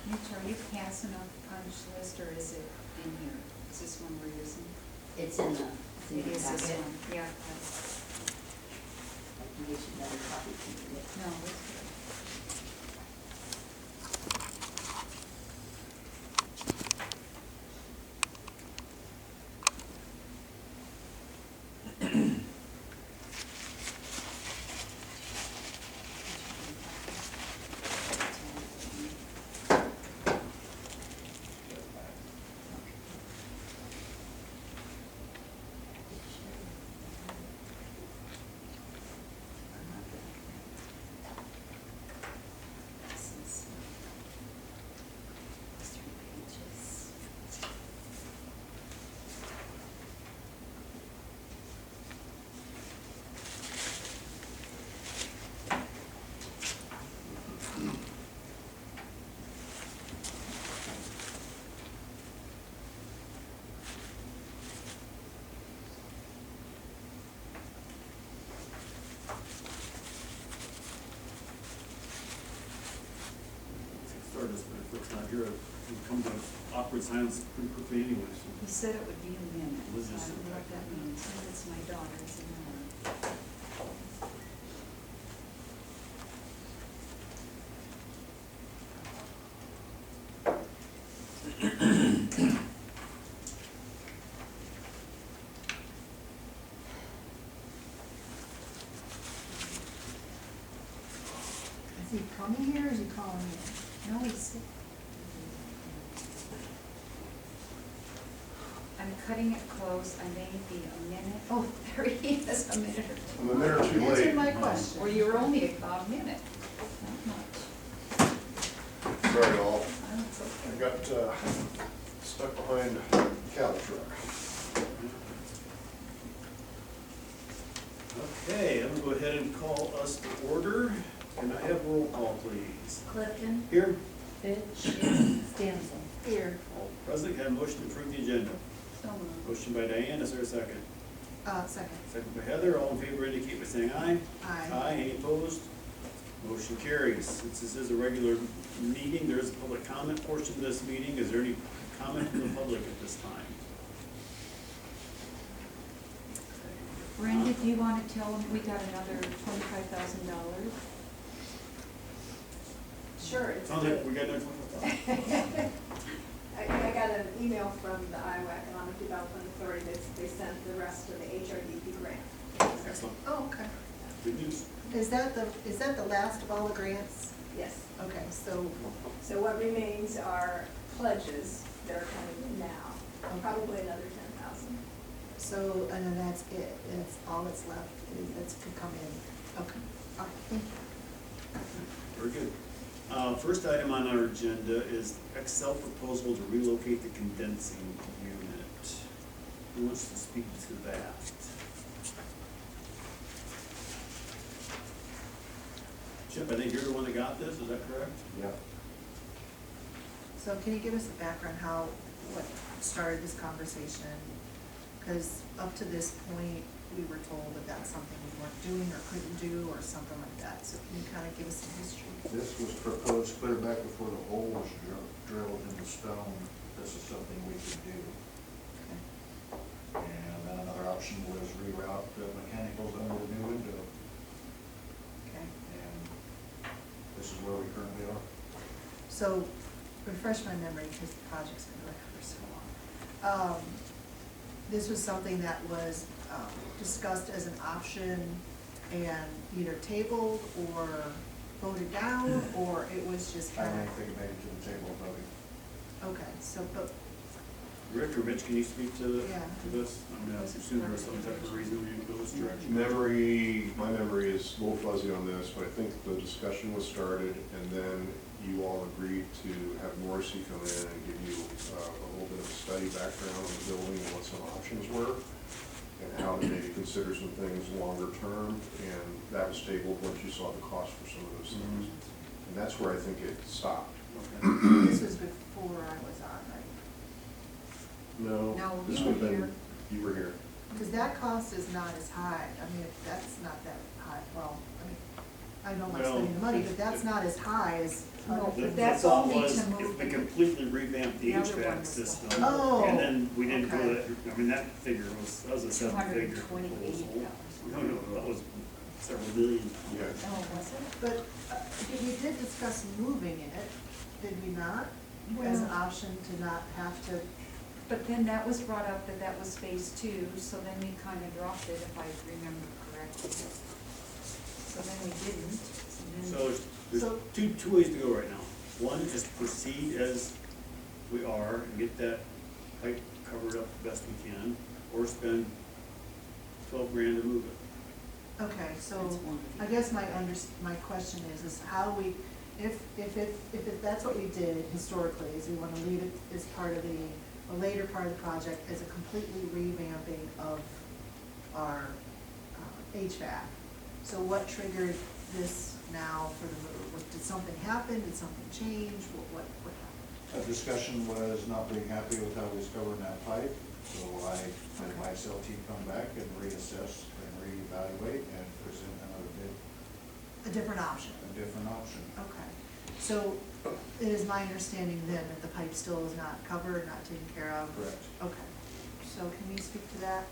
Mitch, are you passing out the punch list, or is it in here? Is this one we're using? It's in the, It is this packet. one, yeah. I can get you another copy if you need it. No, it's good. If it's not here, it comes to awkward silence pretty quickly anyway, so. He said it would be a minute. Liz I just don't said know what that. that means. Maybe it's my daughter, it's a minute. Is he coming here or is he calling in? No, he's. I'm cutting it close. I may be a minute. Oh, there he is, a minute or two. I'm a minute or two Answer late. my question. Or you're only about a minute. Not much. Sorry, all. Oh, it's I okay. got stuck behind a cattle truck. Okay, I'm gonna go ahead and call us to order. Can I have roll call, please? Clifton, Here, Fitch, Stancil. Here, all present, can I have a motion to approve the agenda? So moved. Motion by Diane, is there a second? second. Second by Heather, all in favor indicate by saying aye. Aye. Aye, any opposed? Motion carries. Since this is a regular meeting, there is a public comment portion of this meeting. Is there any comment from the public at this time? Brenda, do you want to tell them we got another $25,000? Sure, it's Sounds like we got another 25,000. I got an email from the Iowa Economic Development Authority that they sent the rest of the HRDP grant. Excellent. Oh, okay. Good news. Is that the last of all the grants? Yes. Okay, so, So what remains are pledges that are coming in now, probably another 10,000. so, and then that's it, that's all that's left, that could come in. Okay, all right, thank you. Very good. First item on our agenda is Excel proposal to relocate the condensing unit. Who wants to speak to that? Chip, I think you're the one that got this, is that correct? Yep. So can you give us a background what started this conversation? Because up to this point, we were told that that's something we weren't doing or couldn't do or something like that. So can you kind of give us some history? This was proposed clear back before the hole was drilled in the stone. This is something we could do. Okay. And then another option was reroute the mechanicals under the new window. Okay. And this is where we currently are. So refresh my memory because the project's been going for so long. This was something that was discussed as an option and either tabled or voted down, or it was just I kind don't of, think it made it to the table voting. okay, so, but, Rick or Mitch, can you speak to Yeah. this? I mean, I assume there was some type of reason we didn't go this direction. My memory is a little fuzzy on this, but I think the discussion was started, and then you all agreed to have Morrissey come in and give you a little bit of a study background on the building and what some options were, and how to maybe consider some things longer term, and that was tabled once you saw the cost for some of those things. And that's where I think it stopped. Okay. this was before I was on, right? No, No, this you would have were been, here. you were here. Because that cost is not as high, I mean, that's not that high, well, I mean, I don't like Well, spending the money, but that's not as high as No, other but things. that's The thought only was to move if we the- completely revamped the the other one HVAC was the system. whole- And then we didn't go okay. that, I mean, that figure that was a seven-figure $228. proposal. No, that was several million. Yeah. Oh, was it? But we did discuss moving it, did we not? As an Well- option to not have to, But then that was brought up that that was phase two, so then we kind of dropped it, if I remember correctly. So then we didn't, So there's So- two ways to go right now. One is proceed as we are and get that pipe covered up the best we can, or spend 12 grand to move it. okay, so That's one. I guess my question is how we, if that's what we did historically, is we wanna leave it as part of the later part of the project as a completely revamping of our HVAC. So what triggered this now for the move? Did something happen? Did something change? What happened? A discussion was not being happy with how we was covering that pipe, so I had my SL team come back and reassess and reevaluate and present another bid, A different option? a different option. Okay, so it is my understanding then that the pipe still is not covered, not taken care of? Correct. Okay, so can you speak to that?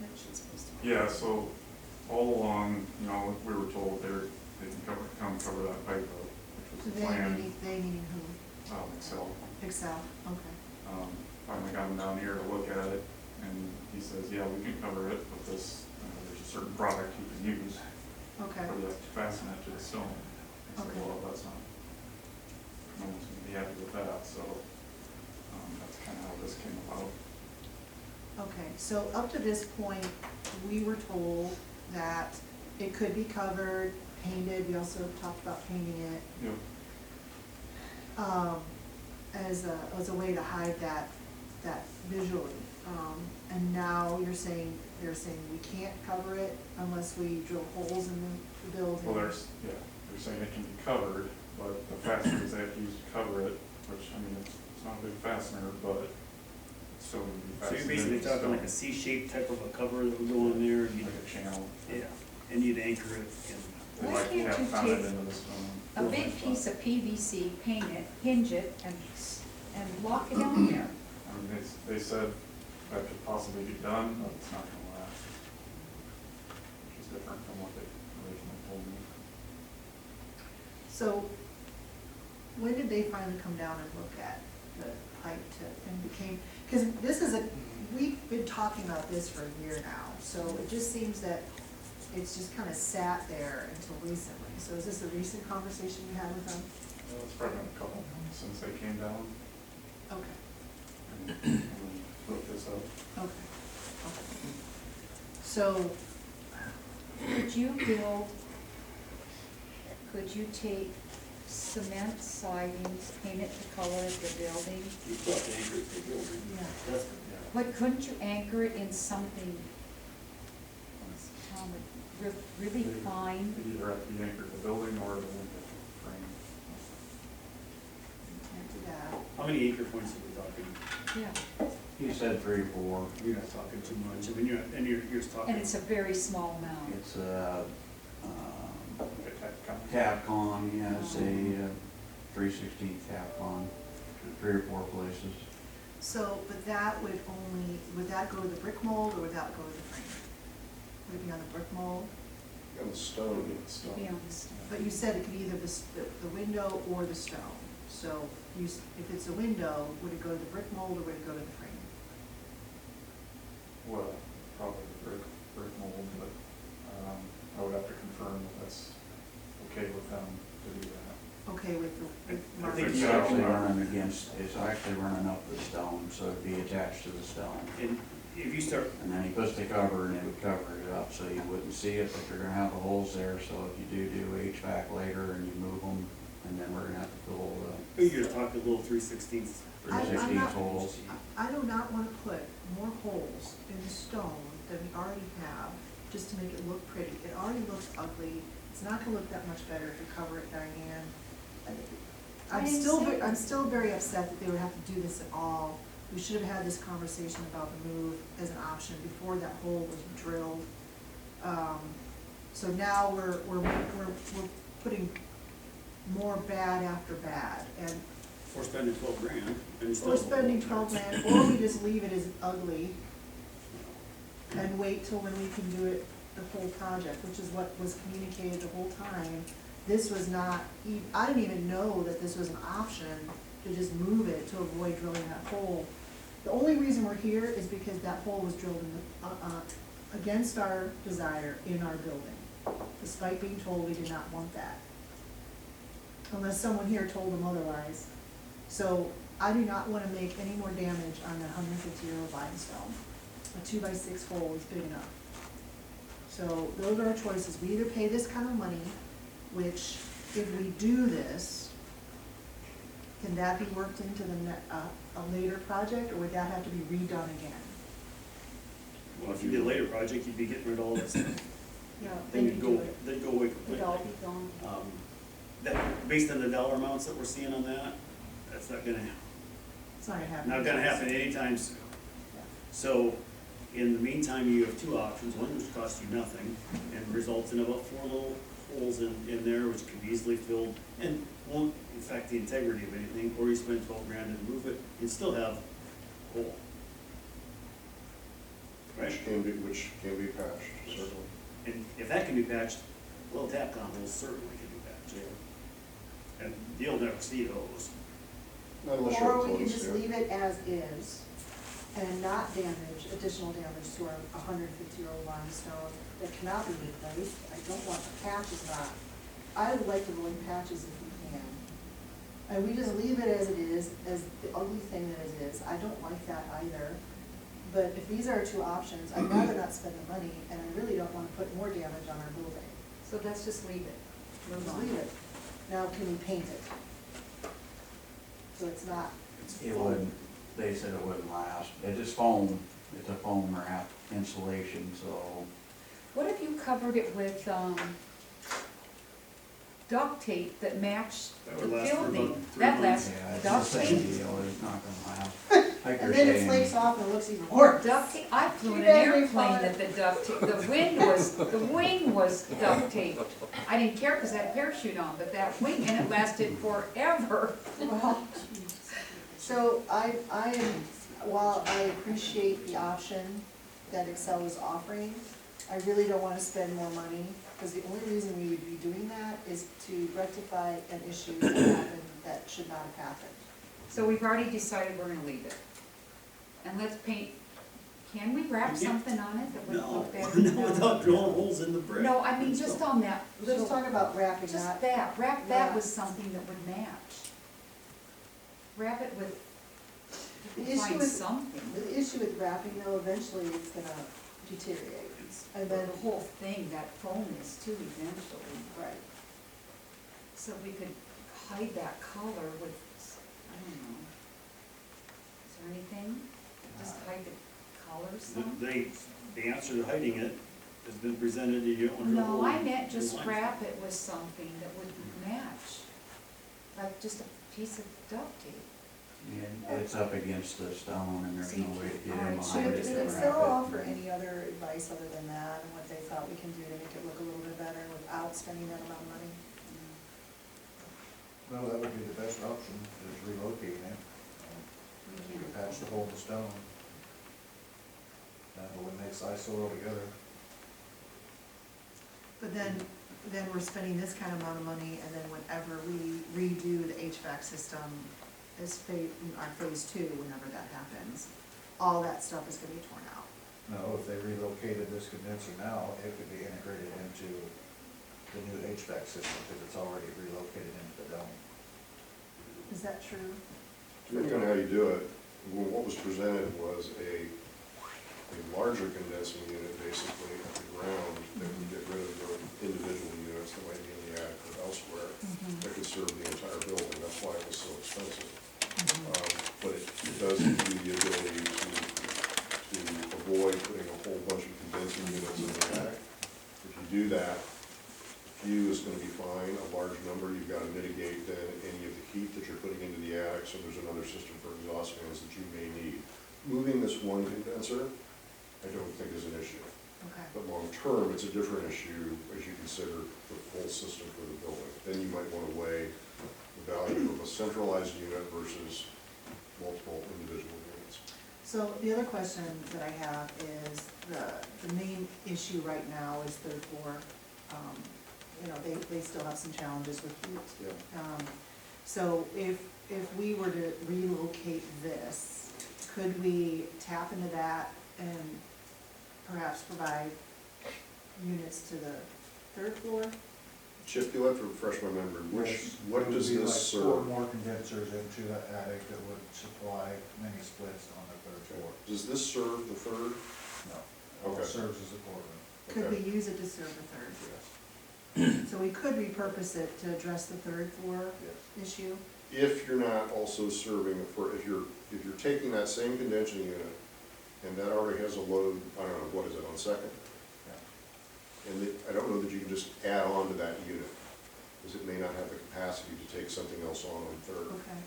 Mitch, it's supposed to. Yeah, so all along, you know, we were told they can come cover that pipe out, which was the plan. They meaning who? Excel. Excel, okay. Finally got him down here to look at it, and he says, yeah, we can cover it, but this, there's a certain product you can use Okay, for the fasten it to the stone. I said, Okay. well, that's not, no one's gonna be happy with that, so, that's kinda how this came about. okay, so up to this point, we were told that it could be covered, painted, we also talked about painting it, Yep. as a way to hide that visually. And now they're saying we can't cover it unless we drill holes in the building. Well, they're saying it can be covered, but the fasteners they have to use to cover it, which, I mean, it's not a big fastener, but it's still gonna be So fastened. you're basically into talking like a stone, C-shaped type of a cover that would go on there, and you'd, like a channel. yeah, and you'd anchor it in. They Why like can't have you founded take into the stone. a big piece of PVC, paint it, hinge it, and lock it on there. I mean, they said that could possibly be done, but it's not gonna last. Which is different from what they originally told me. So, when did they finally come down and look at the pipe and became, because this is we've been talking about this for a year now, so it just seems that it's just kind of sat there until recently. So is this a recent conversation you had with them? Well, it's probably been a couple months since they came down Okay, and looked this up. okay. So, Could you take cement sidings, paint it the color of the building? You've got to anchor it to the building. yeah, That's, yeah. But couldn't you anchor it in something, really fine? It either have to be anchored to the building or the window frame. can't do that. How many anchor points are we talking? Yeah, He said 3 or 4. You're not talking too much, I mean, you're just talking. and it's a very small amount. It's Like a tack on. Capcom, yeah, it's a 3/16 Capcom, 3 or 4 places. So, but would that go to the brick mold or would that go to the frame? Would it be on the brick mold? On the stone, To be honest. But you said it could be either the window or the stone. So if it's a window, would it go to the brick mold or would it go to the frame? Well, probably the brick mold, but, I would have to confirm that that's okay with them to do that. Okay with I Mark? think It's so. actually running up the stone, so it'd be attached to the stone. And if you start, And then he puts the cover and it would cover it up so you wouldn't see it, but you're gonna have the holes there, so if you do HVAC later and you move them, and then we're gonna have to pull you're talking little 3/16. I'm 3/16 not- holes. I do not want to put more holes in the stone than we already have, just to make it look pretty. It already looks ugly. It's not gonna look that much better if you cover it, Diane. I'm still very upset that they would have to do this at all. We should have had this conversation about the move as an option before that hole was drilled. So now we're putting more bad after bad, and We're spending 12 grand, and you still. we're spending 12 grand, or we just leave it as ugly and wait till when we can do it, the whole project, which is what was communicated the whole time. This was not, I didn't even know that this was an option to just move it to avoid drilling that hole. The only reason we're here is because that hole was drilled in the, against our desire in our building, despite being told we did not want that. Unless someone here told them otherwise. So I do not want to make any more damage on that 150-year-old limestone. A 2x6 hole is big enough. So those are our choices. We either pay this kind of money, which if we do this, can that be worked into the a later project, or would that have to be redone again? Well, if you did a later project, you'd be getting rid of all that stuff. Yeah, Then you you'd do go, it. they'd go away It'd completely. all be gone. That, based on the dollar amounts that we're seeing on that, that's not gonna, It's not gonna happen. not gonna happen anytime soon. Yeah. So, in the meantime, you have two options, one which costs you nothing and results in about 4 little holes in there which can be easily filled and won't affect the integrity of anything, or you spend 12 grand and move it and still have a hole. Right? Which can be patched, certainly. And if that can be patched, little tap-on holes certainly can be patched. And you'll never see those. Not unless you're Or we can close, just yeah. leave it as is and not damage, additional damage to our 150-year-old limestone that cannot be replaced. I don't want the patches not, I would like to avoid patches if we can. And we just leave it as it is, as the ugly thing that it is. I don't like that either. But if these are our two options, I'd rather not spend the money, and I really don't want to put more damage on our building. So let's just leave it. We'll Move just on. leave it. Now, can we paint it? So it's not. It wouldn't, they said it wouldn't last. It is foam, it's a foam wrap insulation, so What if you covered it with, duct tape that matched That the would last for about building? 3 That months. lasts, yeah, it's the duct same tape? deal, it's not gonna last. Like And you're then it saying, flakes off and it looks even worse. Duct tape, I flew in You an better be airplane fine. that the duct tape, the wing was duct taped. I didn't care because I had a parachute on, but that wing, and it lasted forever. Well, so I am, while I appreciate the option that Excel is offering, I really don't wanna spend more money, because the only reason we would be doing that is to rectify an issue that happened that should not have happened. So we've already decided we're gonna leave it. And let's paint, can we wrap You can't- something on it that would No, look better? no, without drilling holes in the brick. No, I mean, just on that Let's little, talk about wrapping just that. that, wrap that with Yeah. something that would match. Wrap it with, The find issue with, something. the issue with wrapping though, eventually it's gonna deteriorate. And then, The whole thing, that foam is too eventually. right, So we could hide that color with, I don't know. Is there anything? Just hide the color some? The answer to hiding it has been presented to you on drill hole. No, I meant just lines. wrap it with something that would match. Like just a piece of duct tape. and it's up against the stone and there's no way to get in Alright, behind Should it. did to Excel wrap it. offer any other advice other than that, and what they thought we can do to make it look a little bit better without spending that amount of money? Well, that would be the best option, is relocating it. You can patch the hole in the stone. That will make ISO altogether. But then we're spending this kind of amount of money, and then whenever we redo the HVAC system, as our phase 2, whenever that happens, all that stuff is gonna be torn out. No, if they relocated this condenser now, it could be integrated into the new HVAC system, because it's already relocated into the dome. Is that true? Depending on how you do it, what was presented was a larger condensing unit basically at the ground that would get rid of the individual units that might be in the attic or elsewhere that could serve the entire building. That's why it was so expensive. But it does give you the ability to avoid putting a whole bunch of condensing units in the attic. If you do that, few is gonna be fine. A large number, you've gotta mitigate then any of the heat that you're putting into the attic, so there's another system for exhaust fans that you may need. Moving this one condenser, I don't think is an issue. Okay, But long-term, it's a different issue as you consider the full system for the building. Then you might want to weigh the value of a centralized unit versus multiple individual units. so the other question that I have is, the main issue right now is third floor. You know, they still have some challenges with heat. Yeah. So if we were to relocate this, could we tap into that and perhaps provide units to the third floor? Chip, you'll have to refresh my memory, Yes, what it would does be this like 4 serve? more condensers into the attic that would supply mini splits on the third floor. Does this serve the third? No, all it Okay. serves as a courtroom. Could we Okay. use it to serve the third? Yes. So we could repurpose it to address the third floor Yes. issue? If you're not also serving, if you're taking that same condenser unit, and that already has a load, I don't know, what is it, on second? Yeah. And I don't know that you can just add on to that unit, because it may not have the capacity to take something else on third. Okay,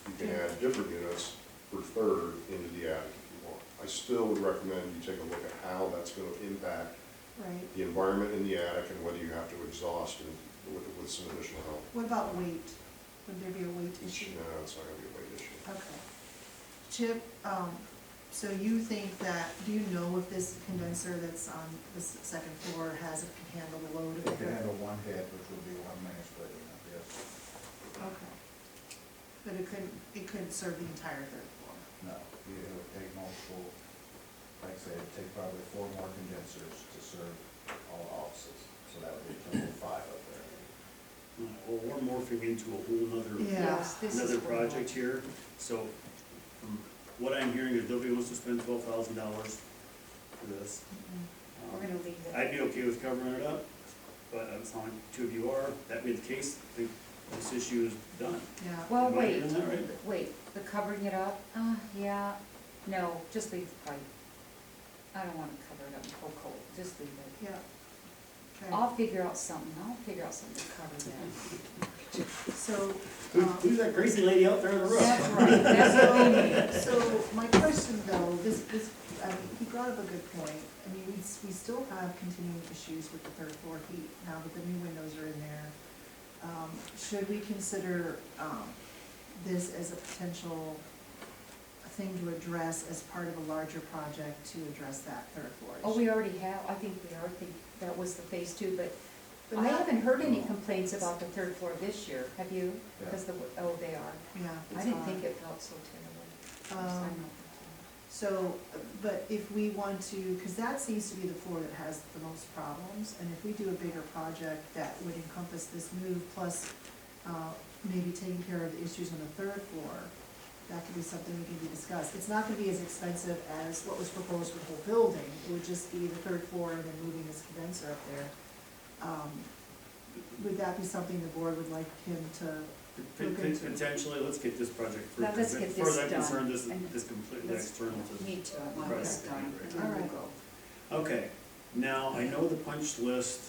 You can add different units for third into the attic if you want. I still would recommend you take a look at how that's gonna impact right. the environment in the attic and whether you have to exhaust it with some additional help. What about weight? Would there be a weight issue? No, it's not gonna be a weight issue. Okay. Chip, so you think that, do you know if this condenser that's on the second floor can handle the load of It it? can handle one head, which would be 1 mini split unit, yes. Okay. But it couldn't serve the entire third floor? No, it would take multiple, like I said, it'd take probably 4 more condensers to serve all offices. So that would be a total of 5 up there. Well, we're morphing into a whole nother, Yeah. Yes, this is another what we project want. here. So from what I'm hearing is nobody wants to spend $12,000 for this. We're gonna leave it. I'd be okay with covering it up, but it sounds like two of you are. That being the case, I think this issue is done. Yeah. Well, Am I wait, hearing that right? wait, the covering it up, yeah, no, just leave the pipe. I don't wanna cover it up and cold, just leave it. Yeah. Okay. I'll figure out something to cover that. So, Who's that crazy lady out there on the roof? That's right, that's what we need. so my question though, he brought up a good point. I mean, we still have continuing issues with the third floor heat now that the new windows are in there. Should we consider, this as a potential thing to address as part of a larger project to address that third floor issue? Oh, we already have, I think that was the phase 2, but But I not- haven't heard any complaints about the third floor this year, have you? Yeah. Because they are. Yeah. I it's didn't hot. think it felt so terrible. Um, So, but if we want to, because that seems to be the floor that has the most problems, and if we do a bigger project that would encompass this move, plus maybe taking care of the issues on the third floor, that could be something we can be discussed. It's not gonna be as expensive as what was proposed for the whole building, it would just be the third floor and then moving this condenser up there. Would that be something the board would like him to look into? Potentially, let's get this project Now, first. let's get As far as this I'm done. concerned, this And is completely let's- external to. Me too, I want Right. this done, and Right. then we'll Alright. go. Okay, now, I know the punch list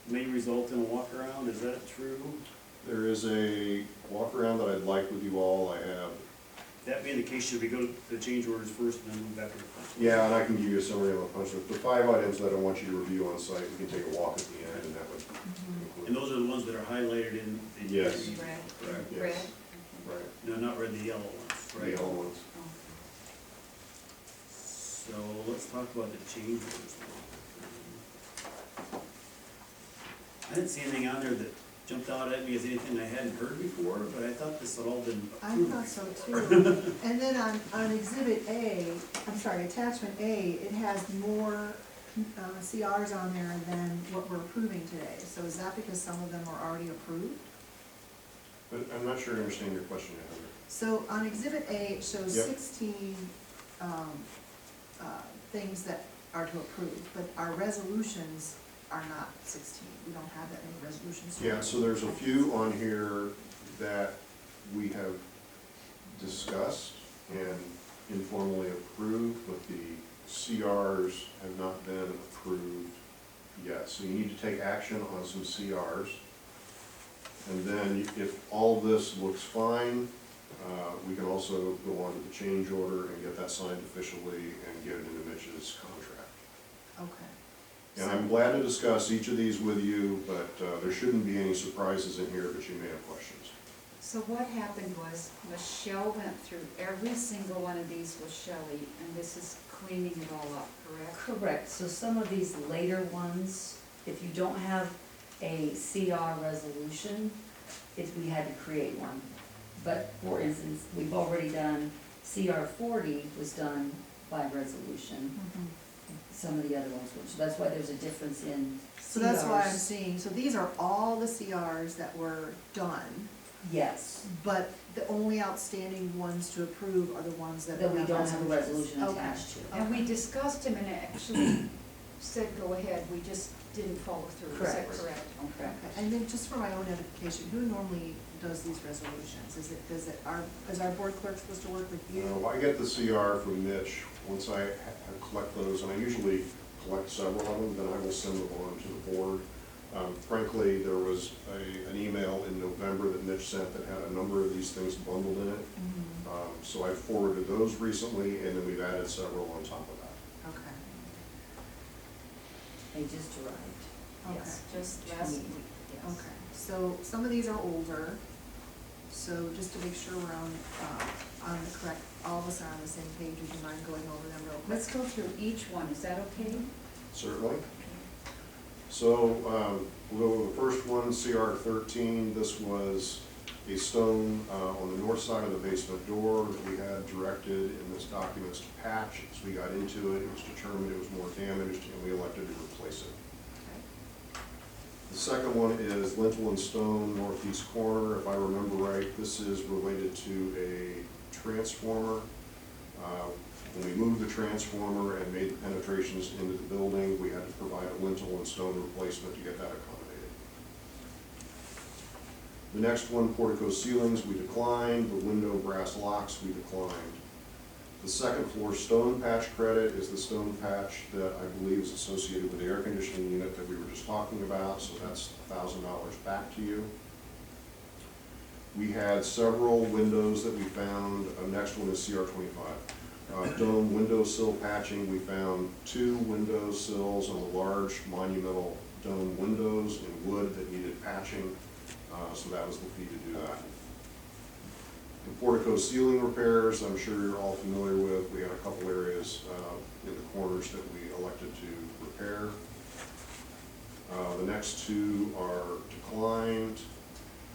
may result in a walk around, is that true? There is a walk around that I'd like with you all. I have, That being the case, should we go to the change orders first and then move back to the punch list? yeah, and I can give you a summary of the punch list. The 5 items that I want you to review on site, we can take a walk at the end, and that would Mhm. And include. those are the ones that are highlighted in the. Yes. Red, Correct. Yes. red? Right, No, not red, the yellow ones, the right? yellow ones. Oh. So let's talk about the change orders. I didn't see anything on there that jumped out at me as anything I hadn't heard before, but I thought this had all been I approved. thought so too. And then on exhibit A, I'm sorry, attachment A, it has more CRs on there than what we're approving today. So is that because some of them are already approved? But I'm not sure I understand your question, Heather. So on exhibit A, it shows Yep. 16 things that are to approve, but our resolutions are not 16. We don't have that many resolutions. Yeah, so there's a few on here that we have discussed and informally approved, but the CRs have not been approved yet. So you need to take action on some CRs. And then if all this looks fine, we can also go on to the change order and get that signed officially and get it into Mitch's contract. Okay. And I'm glad to discuss each of these with you, but there shouldn't be any surprises in here, but you may have questions. So what happened was Michelle went through every single one of these with Shelley, and this is cleaning it all up, correct? Correct, so some of these later ones, if you don't have a CR resolution, we had to create one. But for instance, we've already done, CR 40 was done by resolution. Some of the other ones, which, that's why there's a difference in CRs. So that's why I'm seeing, so these are all the CRs that were done, Yes, but the only outstanding ones to approve are the ones that that we have don't have a resolutions. resolution Okay. attached to. And we discussed them and it actually said go ahead, we just didn't follow through, is that Correct. correct? Okay. Okay, and then just for my own edification, who normally does these resolutions? Is our board clerk supposed to work with you? I get the CR from Mitch. Once I collect those, and I usually collect several of them, then I will send them on to the board. Frankly, there was an email in November that Mitch sent that had a number of these things bundled in it. So I forwarded those recently, and then we've added several on top of that. Okay. They just arrived. Yes, just last week, yes. Okay, so some of these are older, so just to make sure we're on the correct, all of us are on the same page, would you mind going over them real quick? Let's go through each one, is that okay? Certainly. So, we'll go with the first one, CR 13. This was a stone on the north side of the basement door that we had directed in this documents to patch. As we got into it, it was determined it was more damaged, and we elected to replace it. The second one is lintel and stone, northeast corner. If I remember right, this is related to a transformer. When we moved the transformer and made the penetrations into the building, we had to provide a lintel and stone replacement to get that accommodated. The next one, portico ceilings, we declined. The window brass locks, we declined. The second floor stone patch credit is the stone patch that I believe is associated with the air conditioning unit that we were just talking about, so that's $1,000 back to you. We had several windows that we found. Next one is CR 25. Dome windowsill patching, we found 2 windowsills on the large monumental dome windows in wood that needed patching, so that was the fee to do that. The portico ceiling repairs, I'm sure you're all familiar with. We had a couple areas in the corners that we elected to repair. The next 2 are declined.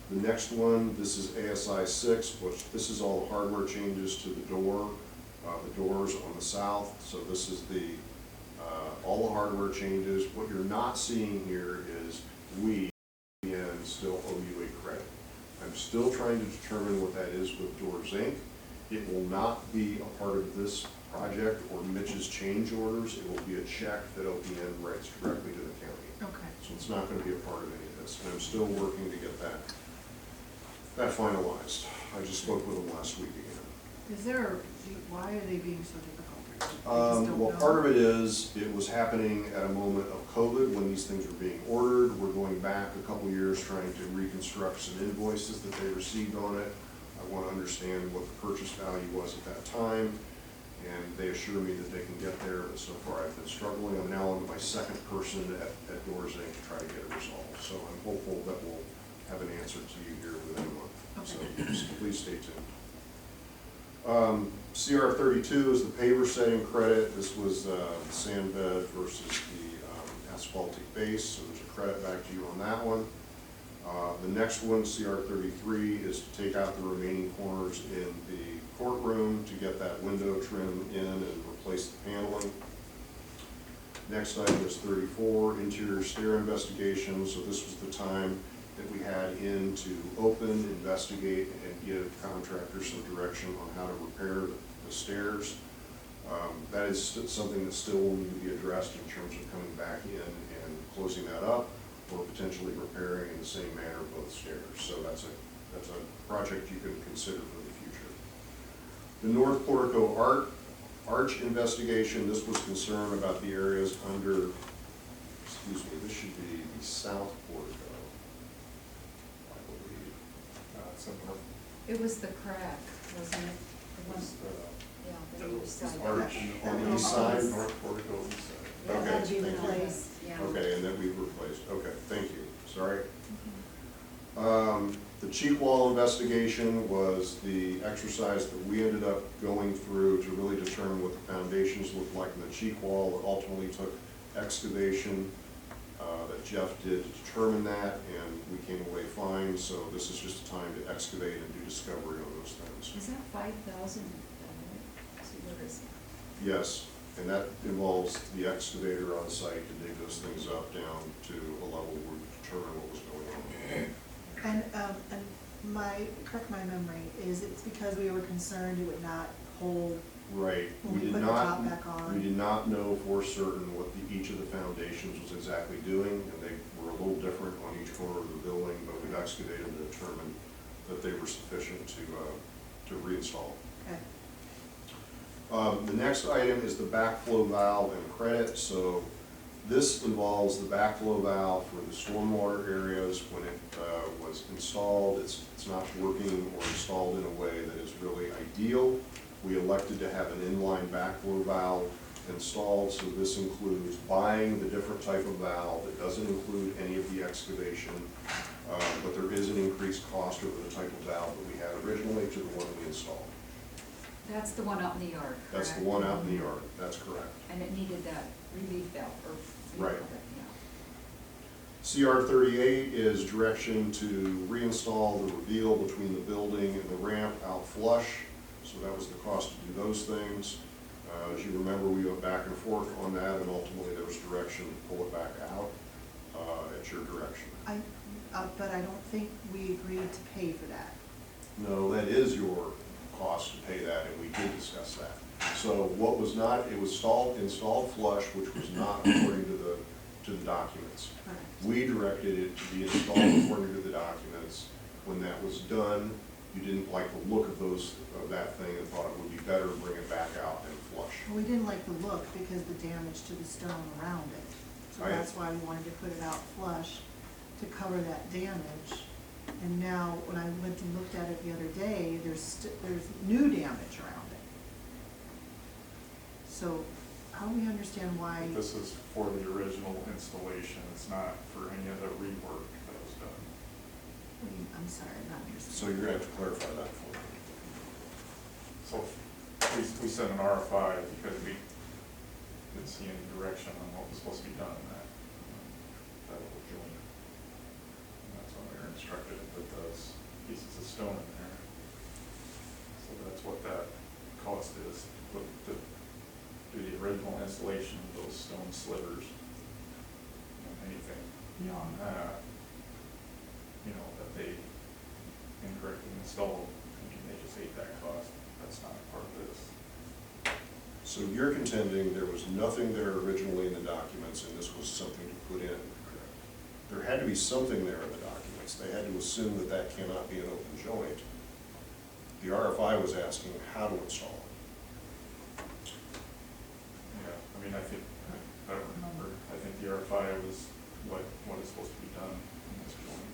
The next one, this is ASI 6, which this is all the hardware changes to the door. The doors on the south, so this is all the hardware changes. What you're not seeing here is we still owe you a credit. I'm still trying to determine what that is with Doors Inc. It will not be a part of this project or Mitch's change orders. It will be a check that OPM writes directly to the county. Okay. So it's not going to be a part of any of this, and I'm still working to get that finalized. I just spoke with them last week again. Why are they being so difficult? They just don't Well, know? part of it is, it was happening at a moment of COVID when these things were being ordered. We're going back a couple years trying to reconstruct some invoices that they received on it. I want to understand what the purchase value was at that time, and they assure me that they can get there, but so far I've been struggling. I'm now on to my second person at Doors Inc. to try to get it resolved. So I'm hopeful that we'll have an answer to you here within a month. So please stay tuned. CR 32 is the paver setting credit. This was sand bed versus the asphaltic base, so there's a credit back to you on that one. The next one, CR 33, is to take out the remaining corners in the courtroom to get that window trim in and replace the paneling. Next item is 34, interior stair investigation. So this was the time that we had in to open, investigate, and give contractors some direction on how to repair the stairs. That is something that still will need to be addressed in terms of coming back in and closing that up, or potentially repairing in the same manner both stairs. So that's a project you can consider for the future. The North Portico arch investigation, this was concerned about the areas under, excuse me, this should be the South Portico, I believe. It was the crack, wasn't it? The one, yeah, the east side. Arch on the east side. North portico east side. Yeah, Okay. that'd be Thank you. replaced, yeah. Okay, and then we've replaced, okay, thank you, sorry. The cheek wall investigation was the exercise that we ended up going through to really determine what the foundations looked like in the cheek wall. It ultimately took excavation that Jeff did to determine that, and we came away fine, so this is just a time to excavate and do discovery on those things. Is that 5,000? See, where is it? Yes, and that involves the excavator on site to dig those things up down to a level where we determine what was going on. And correct my memory, is it's because we were concerned it would not hold Right, when we we did put the not, top back on? we did not know for certain what each of the foundations was exactly doing, and they were a little different on each corner of the building, but we've excavated to determine that they were sufficient to reinstall. Okay. The next item is the backflow valve and credit. So this involves the backflow valve for the stormwater areas. When it was installed, it's not working or installed in a way that is really ideal. We elected to have an inline backflow valve installed, so this includes buying the different type of valve. It doesn't include any of the excavation, but there is an increased cost over the type of valve that we had originally to the one we installed. That's the one out in the yard, correct? That's the one out in the yard, that's correct. And it needed that relief valve, or. Right. Yeah. CR 38 is direction to reinstall the reveal between the building and the ramp out flush. So that was the cost to do those things. As you remember, we went back and forth on that, and ultimately there was direction to pull it back out at your direction. But I don't think we agreed to pay for that. No, that is your cost to pay that, and we did discuss that. So what was not, it was installed flush, which was not according to the documents. Correct. We directed it to be installed according to the documents. When that was done, you didn't like the look of that thing and thought it would be better to bring it back out and flush. Well, we didn't like the look because the damage to the stone around it. So Right. that's why we wanted to put it out flush to cover that damage. And now, when I went and looked at it the other day, there's new damage around it. So how do we understand why? This is for the original installation, it's not for any of the rework that was done. I'm sorry, I'm not So understanding. you're gonna have to clarify that for me. So we sent an RFI because we didn't see any direction on what was supposed to be done in that little joint. And that's when we were instructed to put those pieces of stone in there. So that's what that cost is, to do the original installation of those stone slivers. And anything beyond that, that they incorrectly installed, they just ate that cost. That's not part of this. So you're contending there was nothing there originally in the documents, and this was something to put in. There had to be something there in the documents. They had to assume that that cannot be an open joint. The RFI was asking how to install it. Yeah, I don't remember. I think the RFI was what is supposed to be done in this joint.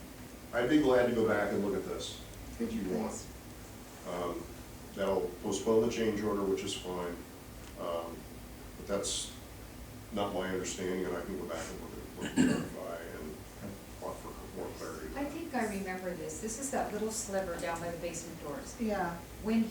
I'd be glad to go back and look at this Could if you you want. please? That'll postpone the change order, which is fine. But that's not my understanding, and I can go back and look at the RFI and offer more clarity. I think I remember this. This is that little sliver down by the basement doors. Yeah, When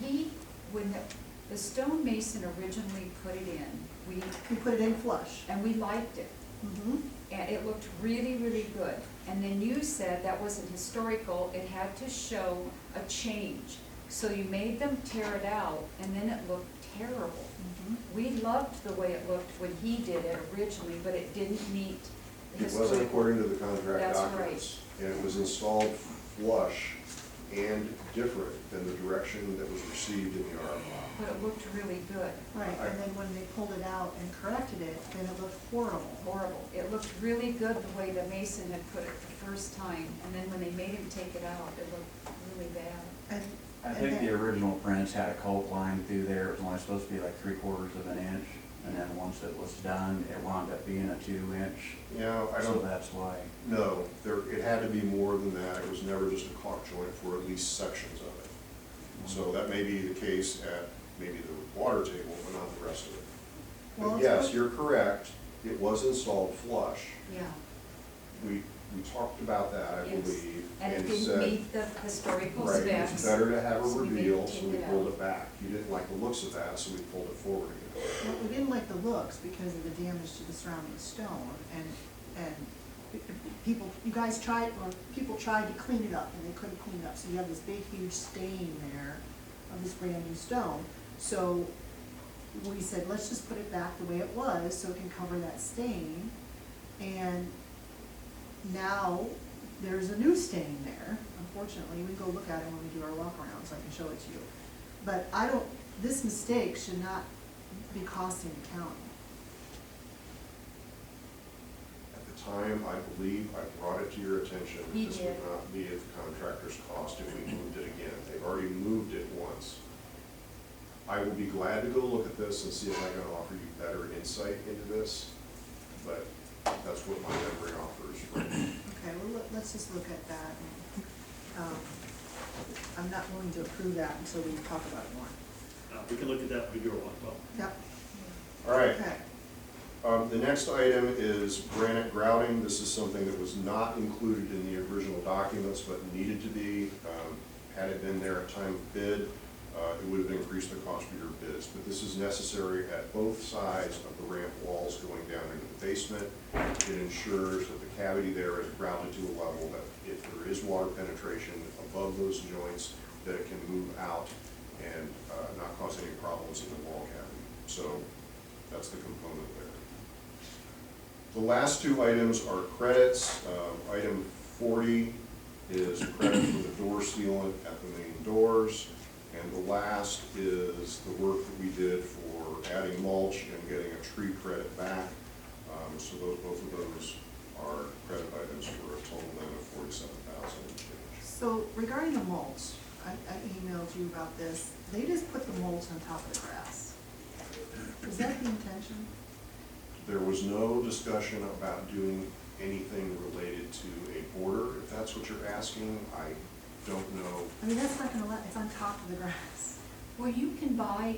the stonemason originally put it in, we put it in flush. and we liked it. Mm-hmm. And it looked really, really good. And then you said that wasn't historical, it had to show a change. So you made them tear it out, and then it looked terrible. Mm-hmm. We loved the way it looked when he did it originally, but it didn't meet the It wasn't historical. according to the contract That's documents. And it was installed flush and different than the direction that was received in the RFI. But it looked really good. Right, and then when they pulled it out and corrected it, then it looked horrible. Horrible. It looked really good the way the mason had put it the first time, and then when they made him take it out, it looked really bad. And I think the original prints had a coke line through there, it was only supposed to be like 3/4 of an inch, and then once it was done, it wound up being a 2-inch. Yeah, I So don't, that's why. no, it had to be more than that. It was never just a caulk joint for at least sections of it. So that may be the case at maybe the water table, but not the rest of it. Well, But it's yes, what- you're correct. It was installed flush. Yeah. We talked about that, I Yes. believe, And it and didn't said, meet the historical right, specs. it's better to have a so we made reveal, it so take we it pulled out. it back. You didn't like the looks of that, so we pulled it forward again. Well, we didn't like the looks because of the damage to the surrounding stone, and people, you guys tried, or people tried to clean it up, and they couldn't clean it up, so you have this big huge stain there of this brand new stone. So we said, let's just put it back the way it was, so it can cover that stain, and now there's a new stain there, unfortunately. We can go look at it when we do our walk around, so I can show it to you. But I don't, this mistake should not be costing the county. At the time, I believe I brought it to your attention that He this did. would not be at the contractor's cost if we moved it again. They've already moved it once. I will be glad to go look at this and see if I can offer you better insight into this, but that's what my memory offers. Okay, well, let's just look at that. And, I'm not willing to approve that until we talk about it more. We can look at that video one, well. Yep, All right. okay. The next item is granite grouting. This is something that was not included in the original documents, but needed to be. Had it been there at time of bid, it would have increased the cost of your bids. But this is necessary at both sides of the ramp walls going down into the basement. It ensures that the cavity there is grouted to a level that if there is water penetration above those joints, that it can move out and not cause any problems in the wall cavity. So that's the component there. The last two items are credits. Item 40 is a credit for the door sealant at the main doors. And the last is the work that we did for adding mulch and getting a tree credit back. So both of those are credit items for a total then of $47,000 and change. So regarding the mulch, I emailed you about this. They just put the mulch on top of the grass. Is that the intention? There was no discussion about doing anything related to a border. If that's what you're asking, I don't know. I mean, that's not gonna let, it's on top of the grass. Well, you can buy,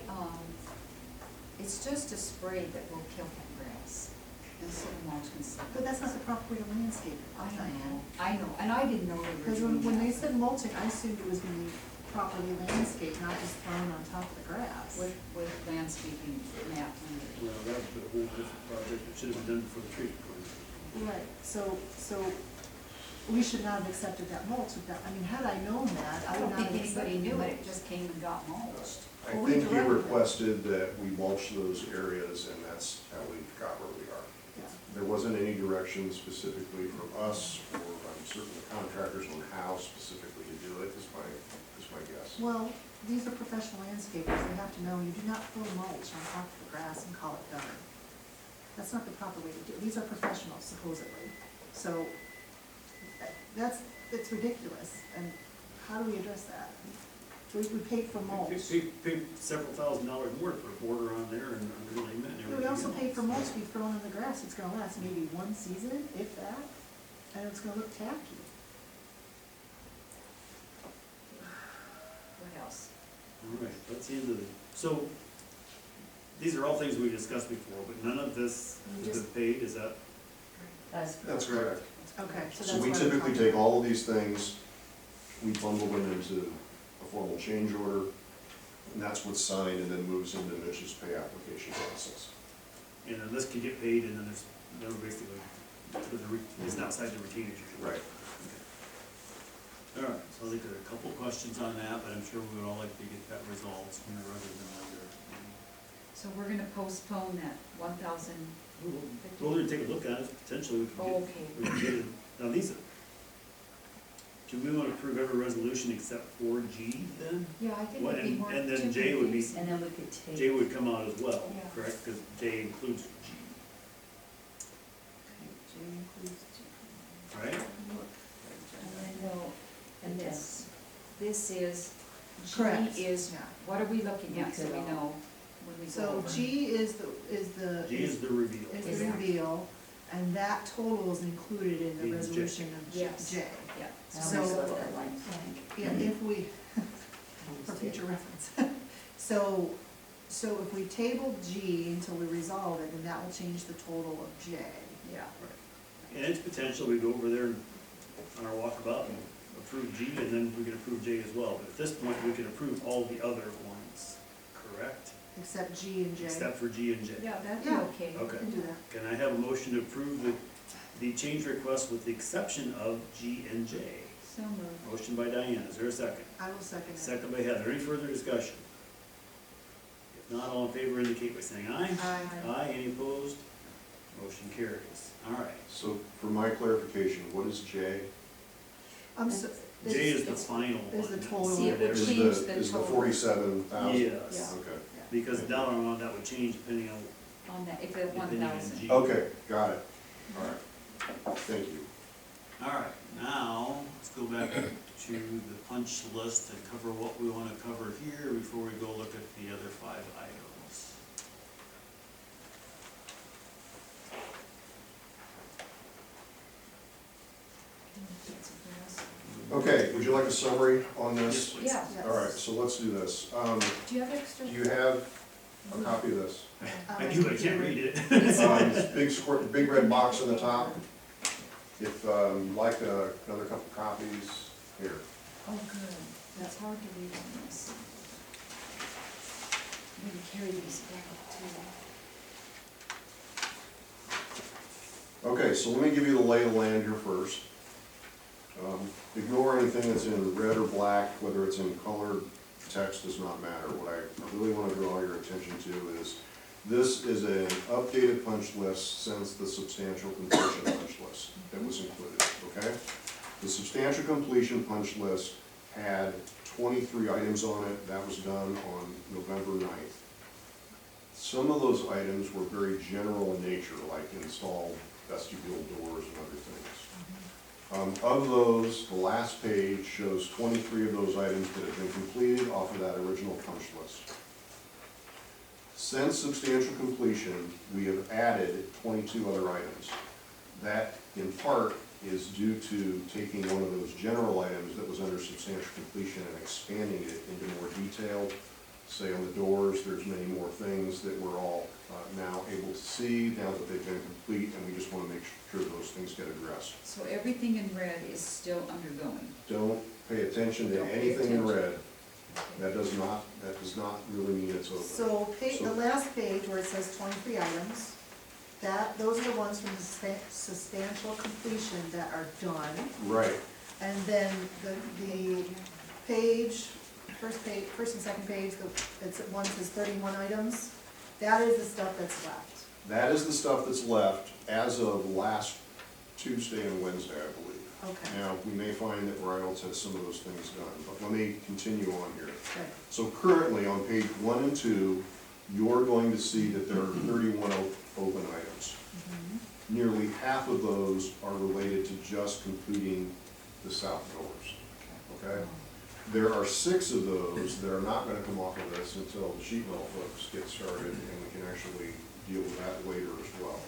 it's just a spray that will kill that grass. And so mulch can sit. But that's not the proper way to landscape it, Diane. I know, and I didn't know they were Because doing when they that. said mulching, I assumed it was gonna be properly landscaped, not just thrown on top of the grass. With landscaping map under it. Well, that was a whole different project. It should have been done before the tree was planted. Right, so we should not have accepted that mulch with that. I mean, had I known that, I I don't would not think have anybody accepted knew it. it, it just came and got mulched. I Well, we think he directed it. requested that we mulch those areas, and that's how we got where we are. Yeah. There wasn't any direction specifically from us, or I'm certain the contractors on how specifically to do it, is my guess. Well, these are professional landscapers, they have to know you do not throw mulch on top of the grass and call it done. That's not the proper way to do it. These are professionals supposedly. So it's ridiculous, and how do we address that? We paid for mulch. Paid several $1,000s more to put a border on there and underlayment and everything. We also else. paid for mulch we've thrown in the grass. It's gonna last maybe one season, if that, and it's gonna look tacky. What else? All right, that's the end of the, so, these are all things we discussed before, but none of this You has just- been paid, is that? That's correct. Okay, so that's So we what I'm typically talking take about. all of these things, we bundle them into a formal change order, and that's what's signed and then moves into Mitch's pay application process. And then this can get paid, and then there's basically, it's outside the retainage usually. Right. All right, so I think there are a couple of questions on that, but I'm sure we would all like to get that resolved sooner rather than later. So we're gonna postpone that 1,050? Well, we're gonna take a look at it, potentially we can get. Okay. We can get it, now these, do we want to approve every resolution except 4G then? Yeah, I think What, it'd be and- more. and then too J would be- confusing. And then we could take. J would come out as well, Yeah. correct? Because J includes G, J includes G. right? No, and this is, Correct. G is, Yeah. what are we looking at, so we Because, know when we go So over? G is the G is the reveal. is Is the that- reveal, and that total is included in the In J. resolution of J. Yes. Yeah. So we left that line blank. Yeah, if we, for future reference. So So if we table G until we resolve it, then that will change the total of J. Yeah. And it's potential, we go over there on our walkabout and approve G, and then we can approve J as well. But at this point, we can approve all the other ones, correct? Except G and J. Except for G and J. Yeah, that'd be Yeah. okay. Okay. Can do that. Can I have a motion to approve the change request with the exception of G and J? So moved. Motion by Diane, is there a second? I will second it. Second by Heather, any further discussion? If not, all in favor indicate by saying aye. Aye. Aye, any opposed? Motion carries. All right. So for my clarification, what is J? J is the final one. is the total. See, it would Is change the, the is the total. 47,000? Yes, Yeah. Okay, because the dollar amount, that would change depending on, On that, if it one depending on thousand. G. okay, got it. All right, thank you. All right, now, let's go back to the punch list and cover what we want to cover here before we go look at the other 5 items. Okay, would you like a summary on Yes, this? please. Yeah. All right, so let's do this. Do you have extra? Do you have a copy of this? I do, but I can't read it. This big square, big red box on the top. If you'd like another couple copies, here. Oh, good. That's hard to read on this. Maybe carry these back too. Okay, so let me give you the lay of the land here first. Ignore anything that's in red or black, whether it's in colored text does not matter. What I really want to draw your attention to is, this is an updated punch list since the substantial completion punch list that was included, okay? The substantial completion punch list had 23 items on it. That was done on November 9th. Some of those items were very general in nature, like install vestibule doors and other things. Of those, the last page shows 23 of those items that have been completed off of that original punch list. Since substantial completion, we have added 22 other items. That, in part, is due to taking one of those general items that was under substantial completion and expanding it into more detail. Say on the doors, there's many more things that we're all now able to see now that they've been complete, and we just want to make sure those things get addressed. So everything in red is still undergoing. Don't pay attention to Don't pay anything in attention. red. That does not really mean it's over. So the last page where it says 23 items, those are the ones from the substantial completion that are done. Right, And then the page, first and second page, it's one says 31 items. That is the stuff that's left. that is the stuff that's left as of last Tuesday and Wednesday, I believe. Okay. Now, we may find that Reynolds has some of those things done, but let me continue on here. Good. So currently, on page 1 and 2, you're going to see that there are 31 open items. Nearly half of those are related to just completing the south doors, okay? There are 6 of those that are not gonna come off of this until the sheet metal folks get started, and we can actually deal with that later as well.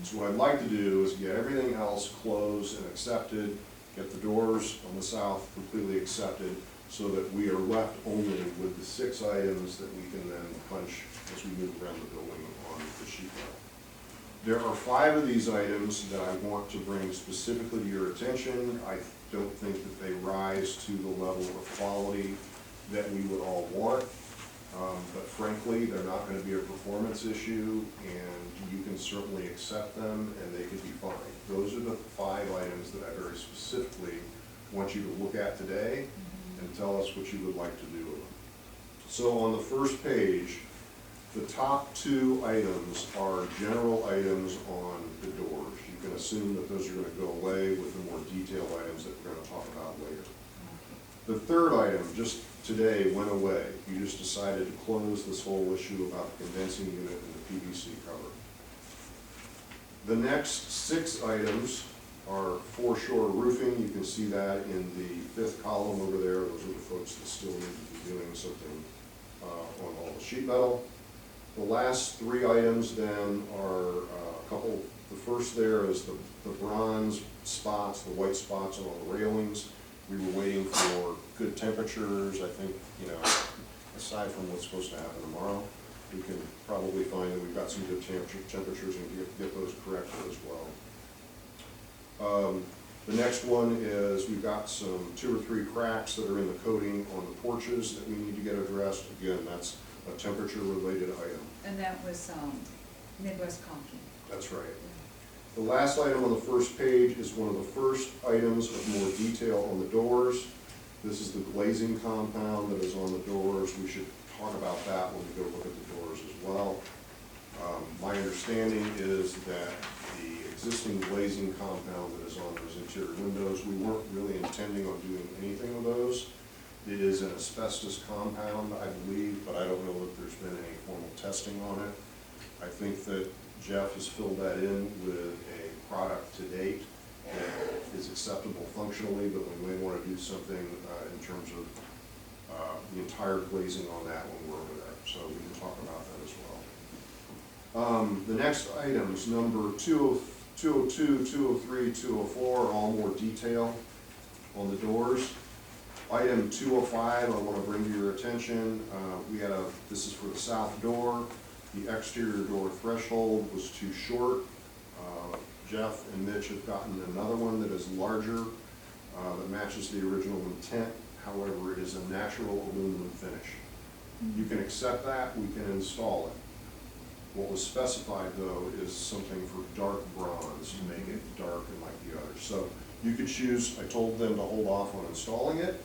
So what I'd like to do is get everything else closed and accepted, get the doors on the south completely accepted, so that we are left only with the 6 items that we can then punch as we move around the building on the sheet metal. There are 5 of these items that I want to bring specifically to your attention. I don't think that they rise to the level of quality that we would all want. But frankly, they're not gonna be a performance issue, and you can certainly accept them, and they could be fine. Those are the 5 items that I very specifically want you to look at today and tell us what you would like to do with them. So on the first page, the top 2 items are general items on the doors. You can assume that those are gonna go away with the more detailed items that we're gonna talk about later. The third item, just today, went away. You just decided to close this whole issue about the condensing unit and the PVC cover. The next 6 items are foreshore roofing. You can see that in the 5th column over there. Those are the folks that still need to be doing something on all the sheet metal. The last 3 items then are a couple. The first there is the bronze spots, the white spots on all the railings. We were waiting for good temperatures, I think, aside from what's supposed to happen tomorrow. we can probably find that we've got some good temperatures and get those corrected as well. The next one is we've got some 2 or 3 cracks that are in the coating on the porches that we need to get addressed. Again, that's a temperature-related item. And that was, Midwest Concrete. That's right. The last item on the first page is one of the first items of more detail on the doors. This is the glazing compound that is on the doors. We should talk about that when we go look at the doors as well. My understanding is that the existing glazing compound that is on those interior windows, we weren't really intending on doing anything with those. It is an asbestos compound, I believe, but I don't know if there's been any formal testing on it. I think that Jeff has filled that in with a product to date that is acceptable functionally, but we may want to do something in terms of the entire glazing on that when we're over there. So we can talk about that as well. The next items, number 202, 203, 204, are all more detail on the doors. Item 205, I want to bring to your attention, this is for the south door. The exterior door threshold was too short. Jeff and Mitch have gotten another one that is larger, that matches the original intent. However, it is a natural aluminum finish. You can accept that, we can install it. What was specified though is something for dark bronze to make it dark and like the others. So you could choose, I told them to hold off on installing it.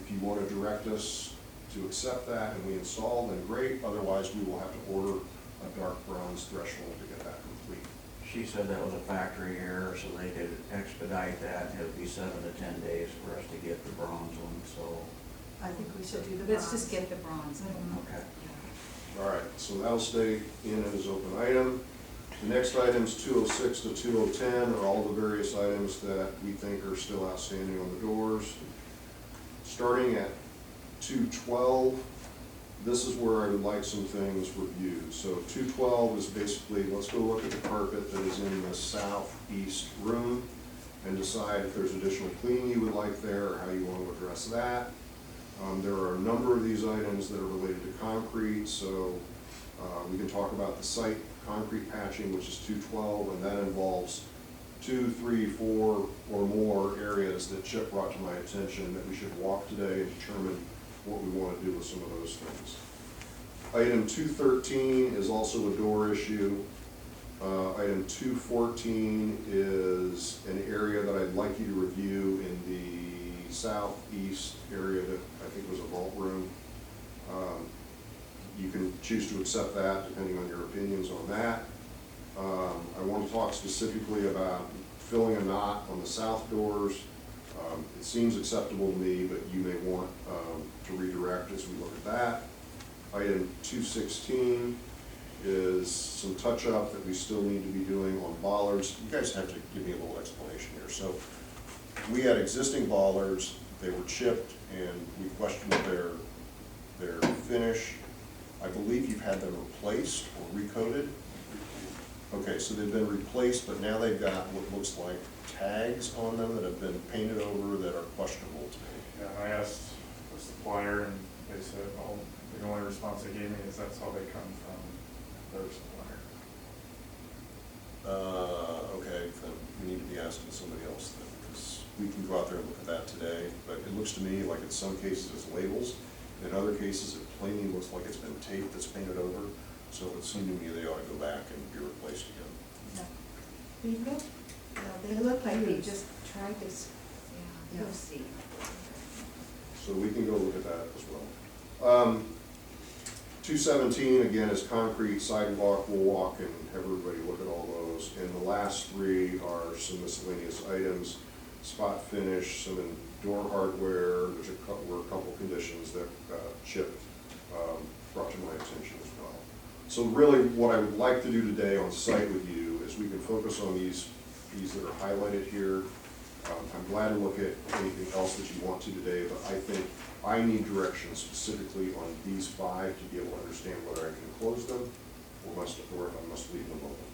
If you want to direct us to accept that and we install, then great. Otherwise, we will have to order a dark bronze threshold to get that complete. She said that was a factory error, so they could expedite that, and it would be 7 to 10 days for us to get the bronze one, so. I think we should do the bronze. Let's just get the bronze. Okay. All right, so that'll stay in as open item. The next items, 206 to 210, are all the various items that we think are still outstanding on the doors. Starting at 212, this is where I would like some things reviewed. So 212 is basically, let's go look at the carpet that is in the southeast room and decide if there's additional cleaning you would like there or how you want to address that. There are a number of these items that are related to concrete, so we can talk about the site concrete patching, which is 212, and that involves 2, 3, 4 or more areas that Chip brought to my attention that we should walk today and determine what we want to do with some of those things. Item 213 is also a door issue. Item 214 is an area that I'd like you to review in the southeast area that I think was a vault room. You can choose to accept that depending on your opinions on that. I want to talk specifically about filling a knot on the south doors. It seems acceptable to me, but you may want to redirect as we look at that. Item 216 is some touch-up that we still need to be doing on bollards. You guys have to give me a little explanation here. So we had existing bollards, they were chipped, and we questioned their finish. I believe you've had them replaced or recoated. Okay, so they've been replaced, but now they've got what looks like tags on them that have been painted over that are questionable to me. Yeah, I asked the supplier and they said, well, the only response they gave me is that's how they come from their supplier. Okay, then we need to be asking somebody else then, because we can go out there and look at that today, but it looks to me like in some cases it's labels. In other cases, it plainly looks like it's been tape that's painted over. So it would seem to me they ought to go back and be replaced again. They look like They these. just tried this, yeah, you'll Yeah. see. So we can go look at that as well. 217, again, is concrete sidewalk. We'll walk and have everybody look at all those. And the last 3 are some miscellaneous items, spot finish, some door hardware. There's were a couple conditions that Chip brought to my attention as well. So really what I would like to do today on site with you is we can focus on these that are highlighted here. I'm glad to look at anything else that you want to today, but I think I need direction specifically on these 5 to be able to understand whether I can close them or if I must leave them open.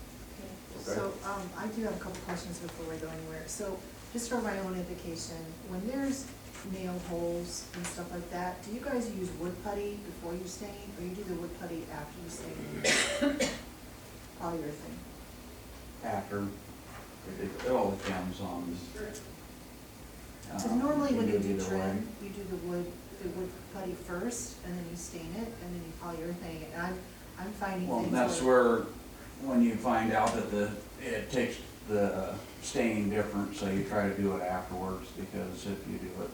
Okay? So, I do have a couple questions before we go anywhere. So, just for my own indication, when there's nail holes and stuff like that, do you guys use wood putty before you stain, or you do the wood putty after you stain? Polyurethane. After, it all depends on. Because normally when you do either way. trim, you do the wood putty first, and then you stain it, and then you polyurethane it, and I'm finding Well, things that's where, when you find out that it takes the stain different, so you try to do it afterwards, because if you do it,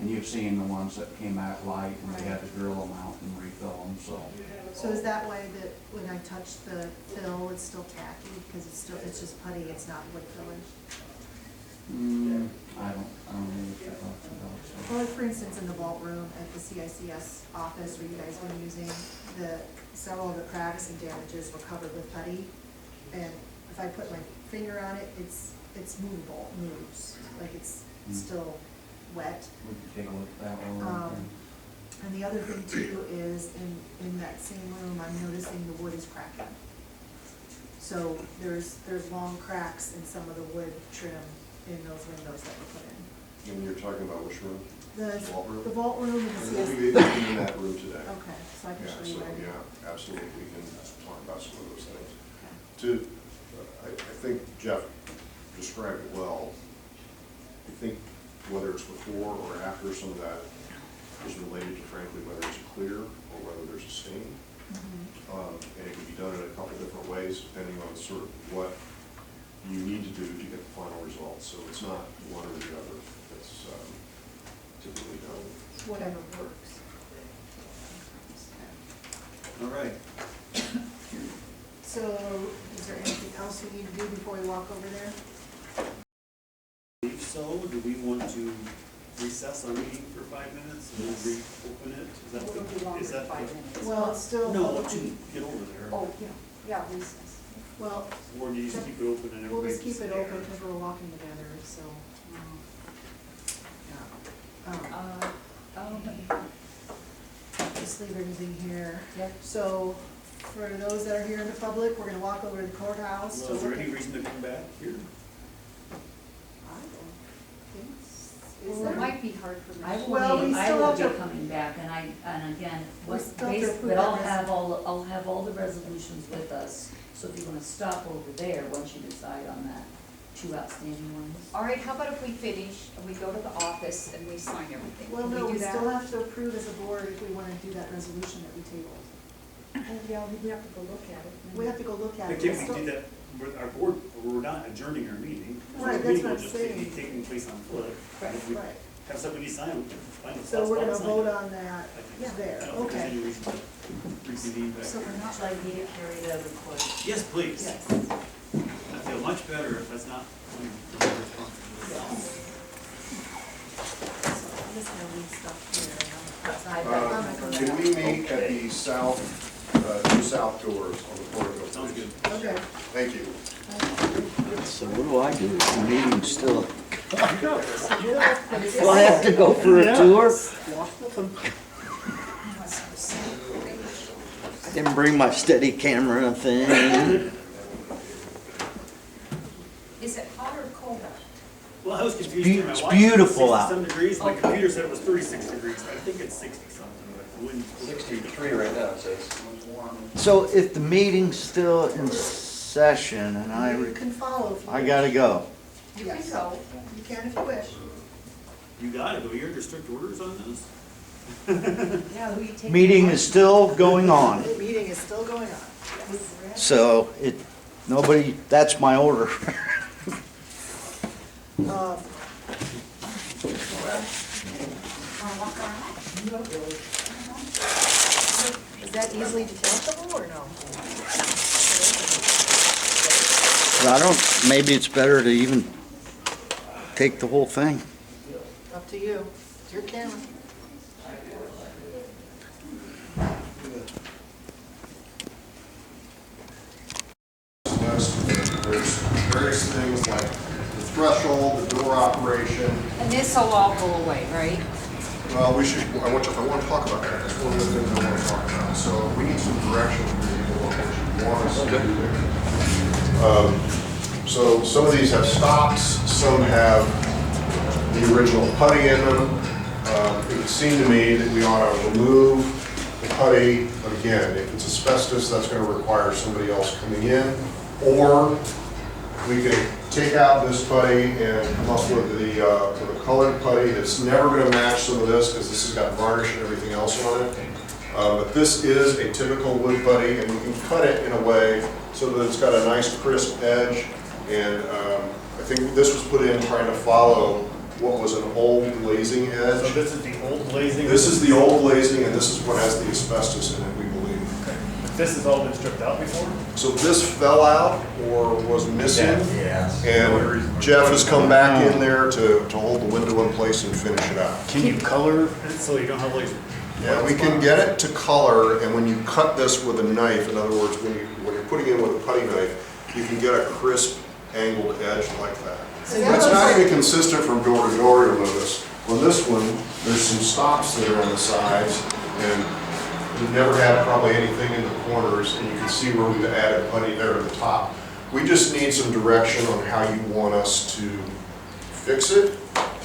and you've seen the ones that came out light, and we had to drill them out and refill them, so. So is that why that when I touch the fill, it's still tacky, because it's just putty, it's not wood filler? I don't know what you're talking about, so. Well, like for instance, in the vault room at the CICS office where you guys been using, several of the cracks and damages were covered with putty. And if I put my finger on it, it's movable, moves, like it's still wet. We can take a look at that one. And the other thing too is in that same room, I'm noticing the wood is cracking. So there's long cracks in some of the wood trim in those windows that were put in. And you're talking about which room? The Vault room? the vault room and the And CICS. we've been in that room today. Okay, so I can Yeah, show so, you that. yeah, absolutely, we can talk about some of those things. Okay. I think Jeff described it well. I think whether it's before or after, some of that is related to frankly whether it's clear or whether there's a stain. And it can be done in a couple different ways depending on sort of what you need to do to get the final result. So it's not one or the other that's typically done. Whatever works. All right. So, is there anything else we need to do before we walk over there? If so, do we want to recess our meeting for 5 minutes and then reopen it? Is that It'll be the, longer is than that 5 the? minutes. Well, it's still. No, once you get over there. Oh, yeah, recess. Well, Or do you just keep it open and we'll everybody? just keep can it stay open there? because we're walking together, so, yeah. Just leave everything here. Yep. So, for those that are here in the public, we're gonna walk over to the courthouse. Well, to is there look any at- reason to come back here? I don't think s- is Well, there? it might be hard for me. Well, we I still will have be to- coming back, and again, We what, still have to approve but I'll that have all the resolutions with us, so if you wanna stop over there, once you decide on that, 2 outstanding ones. All right, how about if we finish and we go to the office and we sign everything? Well, Can no, do we that? still have to approve as a board if we wanna do that resolution that we tabled. Yeah, we have to go look at it. We have to go look at But it. can't We're we still- do that with our board, we're not adjourning our meeting. Right, Our that's meeting what will I'm just be saying. taking place on foot. Right, If we Right, have somebody sign, we can find a so we're gonna spot vote sign. on that, I think yeah, so. there, I don't think there's okay. any reason to reconvene back So here. we're not Should I need to carry the request? Yes, please. Yes. I feel much better if that's not my responsibility. So I'm just gonna leave stuff here and I'm gonna come Can back. we meet at the two south doors on the portico? Sounds good. Okay. Thank you. So what do I do? The meeting's still. Will I have to go for a tour? I didn't bring my steady camera thing. Is it hot or cold out? Well, I was confused too. My It's watch said beautiful out. 67 degrees, my Okay. computer said it was 36 degrees, I think it's 60 something, but the wind. 63 right now, it says. So if the meeting's still in session and You can follow if you I wish. gotta go. You can Yes. go. You can if you wish. You gotta go, you're under strict orders on this? Yeah, who you taking? Meeting is still going on. The meeting is still going on. So that's my order. Um, Is that easily detachable or no? Maybe it's better to even take the whole thing. Up to you. It's your camera. There's various things like the threshold, the door operation. And this will all go away, right? Well, I want to talk about that. That's one of the things I want to talk about. So we need some direction from you on what you want us to do there. So some of these have stops, some have the original putty in them. It would seem to me that we ought to remove the putty, but again, if it's asbestos, that's gonna require somebody else coming in. Or we could take out this putty and come up with a colored putty that's never gonna match some of this, because this has got varnish and everything else on it. But this is a typical wood putty, and we can cut it in a way so that it's got a nice crisp edge. And I think this was put in trying to follow what was an old glazing edge. So this is the old glazing? This is the old glazing, and this is what has the asbestos in it, we believe. Okay. But this has all been stripped out before? So this fell out or was missing, Yes. and Jeff has come back in there to hold the window in place and finish it out. Can you color it so you don't have like? Yeah, we can get it to color, and when you cut this with a knife, in other words, when you're putting in with a putty knife, you can get a crisp angled edge like that. So That's that not was- even consistent from door to door, you'll notice. On this one, there's some stops that are on the sides, and we've never had probably anything in the corners, and you can see where we've added putty there at the top. We just need some direction on how you want us to fix it.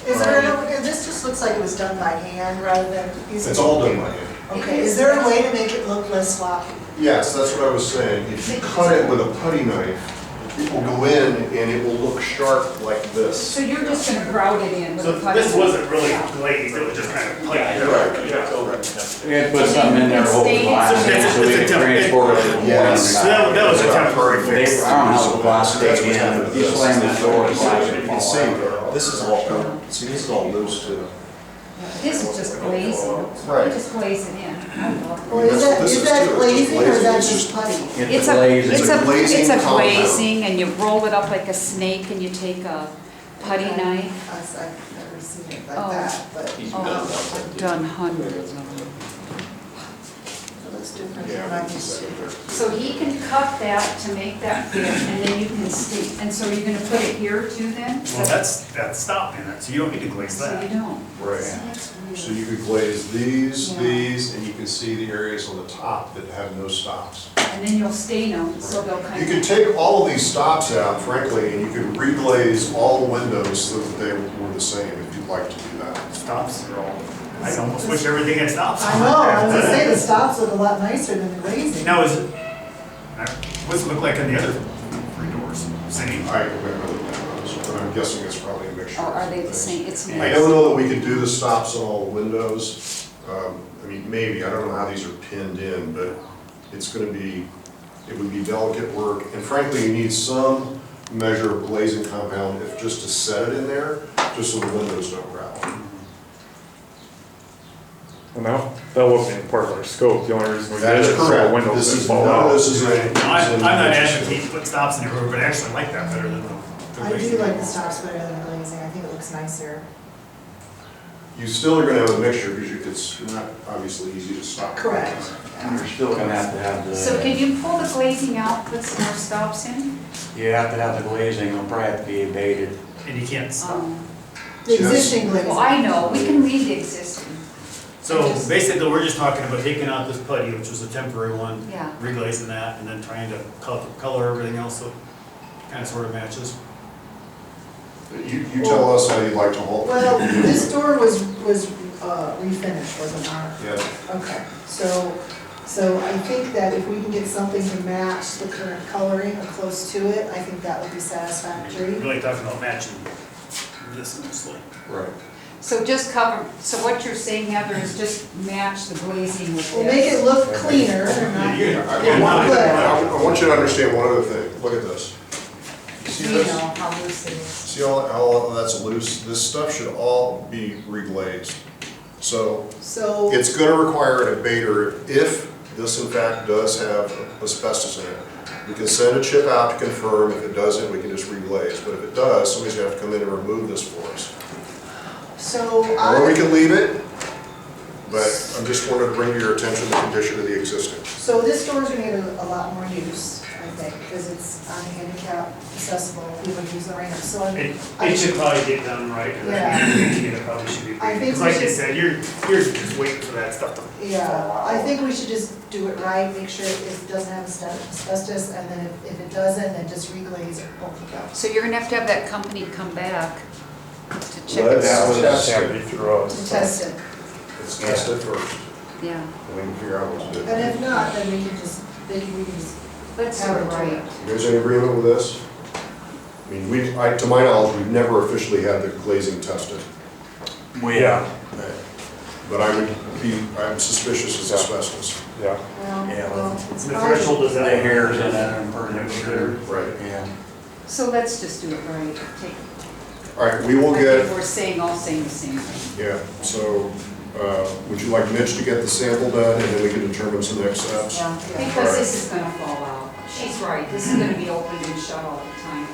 Is there, this just looks like it was done by hand rather than. It's all done by hand. Okay, is there a way to make it look less sloppy? Yes, that's what I was saying. If you cut it with a putty knife, it will go in and it will look sharp like this. So you're just gonna grout it in with So a putty? this wasn't really glazed, it was just kind of plain. Right. We had to put something in there to hold the glass in, so we could transport it. Yes. So that was a temporary They, fix. I don't know how the glass stayed in, you slam the door, the glass would You can fall see, out. this is all, see, this is all loose too. This is just glazing. Right. You just glaze it in. I love it. Or is That's what this is is that too, it's just glazing or is glazing. that It's just just- putty? It's a, glazing. it's a, glazing it's a compound. glazing, and you roll it up like a snake, and you take a putty Okay. knife. I've never seen it Oh. like that, but Oh, I've done hundreds of them. it looks different Yeah, than we I can used see to. it there. So he can cut that to make that fit, and then you can see, and so you're gonna put it here too then? Well, that's stop in it, so you don't need to glaze So that. you don't. Right. That's So weird. you could glaze these, Yeah. these, and you can see the areas on the top that have no stops. And then you'll stain them, so they'll kind You of. could take all of these stops out, frankly, and you could reglaze all the windows so that they were the same, if you'd like to do that. Stops are all, I almost wish everything had stops. I know, I was gonna say the stops look a lot nicer than the glazing. Now, is it, what's it look like on the other three doors? Same? I haven't looked at those, but I'm guessing it's probably a mixture. Or of are they the things. same? It's I nice. don't know that we could do the stops on all the windows. I mean, maybe, I don't know how these are pinned in, but it's gonna be, it would be delicate work. And frankly, you need some measure of glazing compound, if just to set it in there, just so the windows don't rattle. And that wasn't part of our scope, the only reason we That did is it is so the correct. windows This didn't is, fall none of out. this is in. No, I'm not advocating put stops in everywhere, but I actually like that better than the I glazing. do like the stops better than the glazing, I think it looks nicer. You still are gonna have a mixture, because it's not obviously easy to stop. Correct. And you're still gonna have the. So can you pull the glazing out, put some more stops in? You have to have the glazing, it'll probably have to be abated. And you can't stop. The existing glazing. Well, I know, we can leave the existing, So basically, we're just talking about taking out this putty, which was a temporary one, yeah. reglazing that, and then trying to color everything else so it kind of sort of matches. You tell us how you'd like to hold. Well, this door was refinished, wasn't it? Yeah. Okay, so I think that if we can get something to match the current coloring or close to it, I think that would be satisfactory. Really talking about matching this mostly. Right. So just cover, so what you're saying, Heather, is just match the glazing with this? We'll make it look cleaner and not. I want you to understand one other thing. Look at this. See You this? know how loose it is. See all that's loose? This stuff should all be reglazed. So So, it's gonna require an abater if this in fact does have asbestos in it. We can send a chip out to confirm. If it doesn't, we can just reglaze. But if it does, somebody's gonna have to come in and remove this for us. so Or we I, can leave it, but I just wanted to bring to your attention the condition of the existing. so this door's gonna get a lot more use, I think, because it's handicap accessible, people use the ramp, so It should probably get done right, and then it probably should be, I think because we like you should- said, you're just waiting for that stuff to yeah, fall I out. think we should just do it right, make sure it doesn't have asbestos, and then if it doesn't, then just reglaze it, both of them. So you're gonna have to have that company come back to check Let's it That out, was test have to it. be through us. to test it, Let's test it first, yeah. and we can figure out what to do. And if not, then we can just, we can just Let's do have it it right. right. You guys in agreement with this? I mean, to my knowledge, we've never officially had the glazing tested. Yeah, But I'm suspicious it's asbestos. yeah. Well, Yeah, well, it's The probably- threshold is The that. hairs in it and furniture. Right. Yeah. So let's just do it right. Take, All right, we will I get, think we're saying, all saying the same thing. yeah, so, would you like Mitch to get the sample done, and then we can determine some next steps? Yeah, because this is gonna fall out. She's right, this is gonna be opened and shut all the time.